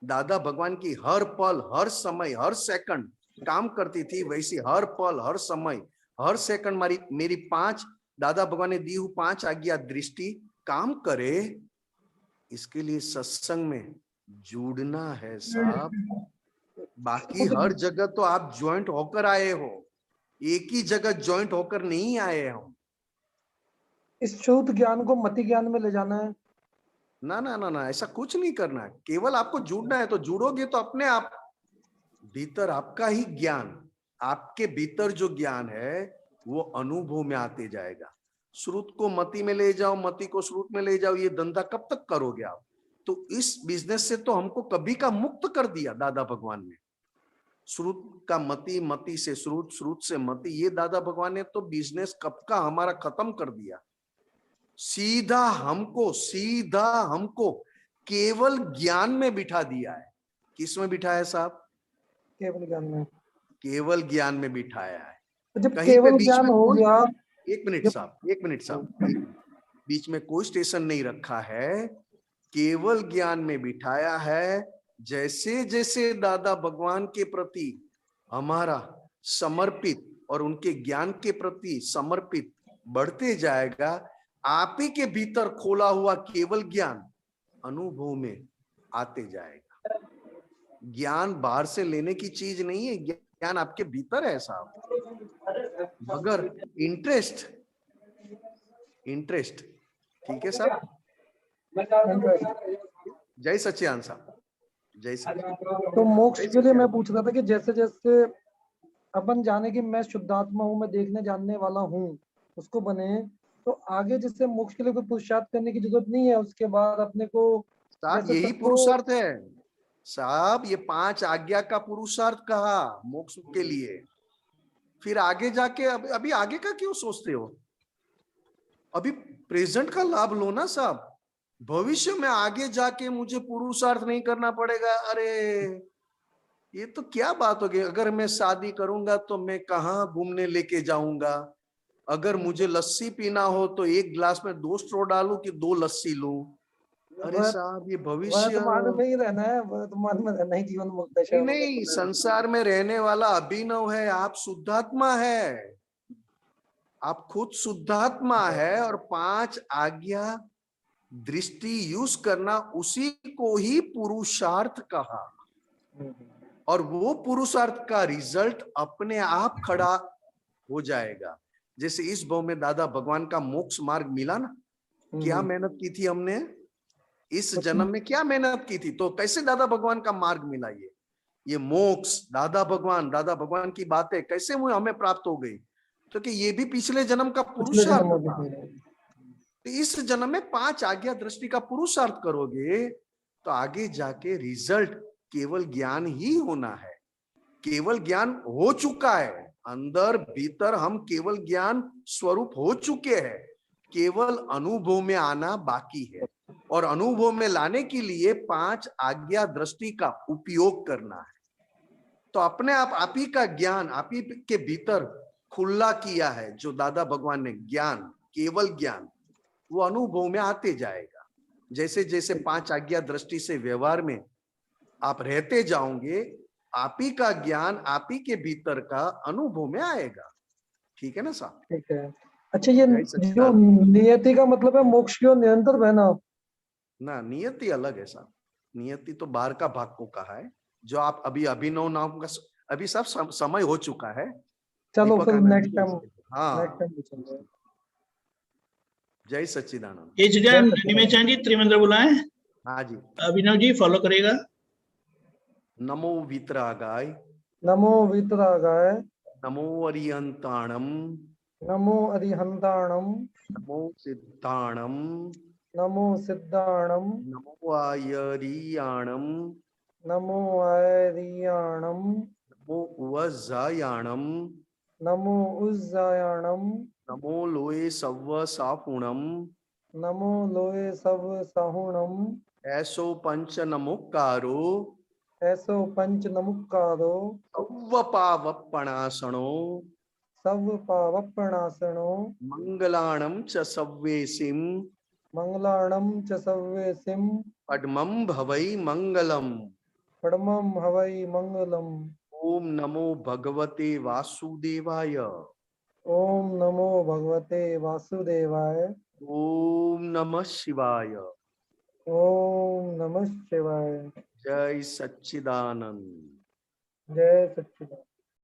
दादा भगवान की हर पल, हर समय, हर सेकंड काम करती थी, वैसी हर पल हर समय हर सेकंड मेरी 5 दादा भगवान ने दी हुई 5 आज्ञा दृष्टि काम करे, इसके लिए सत्संग में जुड़ना है साहब। बाकी हर जगह तो आप ज्वाइंट होकर आए हो, एक ही जगह ज्वाइंट होकर नहीं आए हो। इस शुद्ध ज्ञान को मति ज्ञान में ले जाना है। ना ना ना ना, ऐसा कुछ नहीं करना है, केवल आपको जुड़ना है। तो जुड़ोगे तो अपने आप भीतर आपका ही ज्ञान, आपके भीतर जो ज्ञान है वो अनुभव में आते जाएगा। श्रुत को मति में ले जाओ, मति को श्रुत में ले जाओ, ये धंधा कब तक करोगे आप? तो इस बिजनेस से तो हमको कभी का मुक्त कर दिया दादा भगवान ने। श्रुत का मति, मति से श्रुत, श्रुत से मति, ये दादा भगवान ने तो बिजनेस कब का हमारा खत्म कर दिया। सीधा हमको केवल ज्ञान में बिठा दिया है। किस में बिठाया है साहब? केवल ज्ञान में। केवल ज्ञान में बिठाया है। जब केवल ज्ञान हो गया, एक मिनट साहब, बीच में कोई स्टेशन नहीं रखा है, केवल ज्ञान में बिठाया है। जैसे जैसे दादा भगवान के प्रति हमारा समर्पित और उनके ज्ञान के प्रति समर्पित बढ़ते जाएगा, आप ही के भीतर खोला हुआ केवल ज्ञान अनुभव में आते जाएगा। ज्ञान बाहर से लेने की चीज नहीं है, ज्ञान आपके भीतर है साहब, मगर इंटरेस्ट, ठीक है साहब। जय सच्चिदानंद साहब, जय सच्चिदानंद। तो मोक्ष के लिए मैं पूछ रहा था कि जैसे जैसे अपन जाने कि मैं शुद्धात्मा हूँ, मैं देखने जानने वाला हूँ, उसको बने, तो आगे जिससे मोक्ष के लिए कोई पुरुषार्थ करने की जरूरत नहीं है। उसके बाद अपने को साहब यही पुरुषार्थ है साहब, ये 5 आज्ञा का पुरुषार्थ कहा मोक्ष के लिए। फिर आगे जाके अभी आगे का क्यों सोचते हो? अभी प्रेजेंट का लाभ लो ना साहब। भविष्य में आगे जाके मुझे पुरुषार्थ नहीं करना पड़ेगा, अरे ये तो क्या बात होगी। अगर मैं शादी करूंगा तो मैं कहाँ घूमने लेके जाऊंगा? अगर मुझे लस्सी पीना हो तो 1 गिलास में 2 स्ट्रॉ डालूं कि 2 लस्सी लूं? अरे साहब ये भविष्य, वर्तमान में ही रहना है, वर्तमान में रहना ही जीवन मुक्त दशा। नहीं, संसार में रहने वाला अभिनव है। आप शुद्धात्मा है, आप खुद शुद्धात्मा है, और 5 आज्ञा दृष्टि यूज करना, उसी को ही पुरुषार्थ कहा। और वो पुरुषार्थ का रिजल्ट अपने आप खड़ा हो जाएगा। जैसे इस भाव में दादा भगवान का मोक्ष मार्ग मिला ना, क्या मेहनत की थी हमने इस जन्म में, क्या मेहनत की थी, तो कैसे दादा भगवान का मार्ग मिला? ये मोक्ष दादा भगवान की बातें कैसे हमें प्राप्त हो गई? तो कि ये भी पिछले जन्म का पुरुषार्थ था। तो इस जन्म में 5 आज्ञा दृष्टि का पुरुषार्थ करोगे तो आगे जाके रिजल्ट केवल ज्ञान ही होना है। केवल ज्ञान हो चुका है, अंदर भीतर हम केवल ज्ञान स्वरूप हो चुके हैं, केवल अनुभव में आना बाकी है। और अनुभव में लाने के लिए 5 आज्ञा दृष्टि का उपयोग करना है। तो अपने आप ही का ज्ञान आप ही के भीतर खुला किया है, जो दादा भगवान ने ज्ञान, केवल ज्ञान, वो अनुभव में आते जाएगा। जैसे जैसे 5 आज्ञा दृष्टि से व्यवहार में आप रहते जाओगे, आप ही का ज्ञान आप ही के भीतर का अनुभव में आएगा। ठीक है ना साहब? ठीक है। अच्छा, ये जो नियति का मतलब है मोक्ष की ओर निरंतर बहना ना, नियति अलग है साहब। नियति तो बाहर का भाग को कहा है, जो आप अभी अभिनव नाम का, अभी सब समय हो चुका है। चलो फिर नेक्स्ट टाइम। हाँ, जय सच्चिदानंद। निमेशान जी त्रिमंत्र बुलाएं। हाँ जी, अभिनव जी फॉलो करेगा। नमो वितरागाय, नमो वितरागाय, नमो अरिहंताणम, नमो अरिहंताणम, नमो सिद्धाणम, नमो सिद्धाणम, नमो आयरियाणम, नमो आयरियाणम, नमो उवज्जायाणम, नमो उज्जायाणम, नमो लोए सव्व सापुणम, नमो लोए सब साहुणम, ऐसो पंच नमुक्कारो, ऐसो पंच नमुक्कारो, सव्व पावपणासनो, सब पावपणासनो, मंगलाणम च सव्वेसिम, मंगलाणम च सव्वेसिम, पद्मं भवै मंगलम, पद्मं हवै मंगलम। ओम नमो भगवते वासुदेवाय, ओम नमो भगवते वासुदेवाय। ओम नमः शिवाय। ओम नमः शिवाय। जय सच्चिदानंद। जय सच्चिदानंद।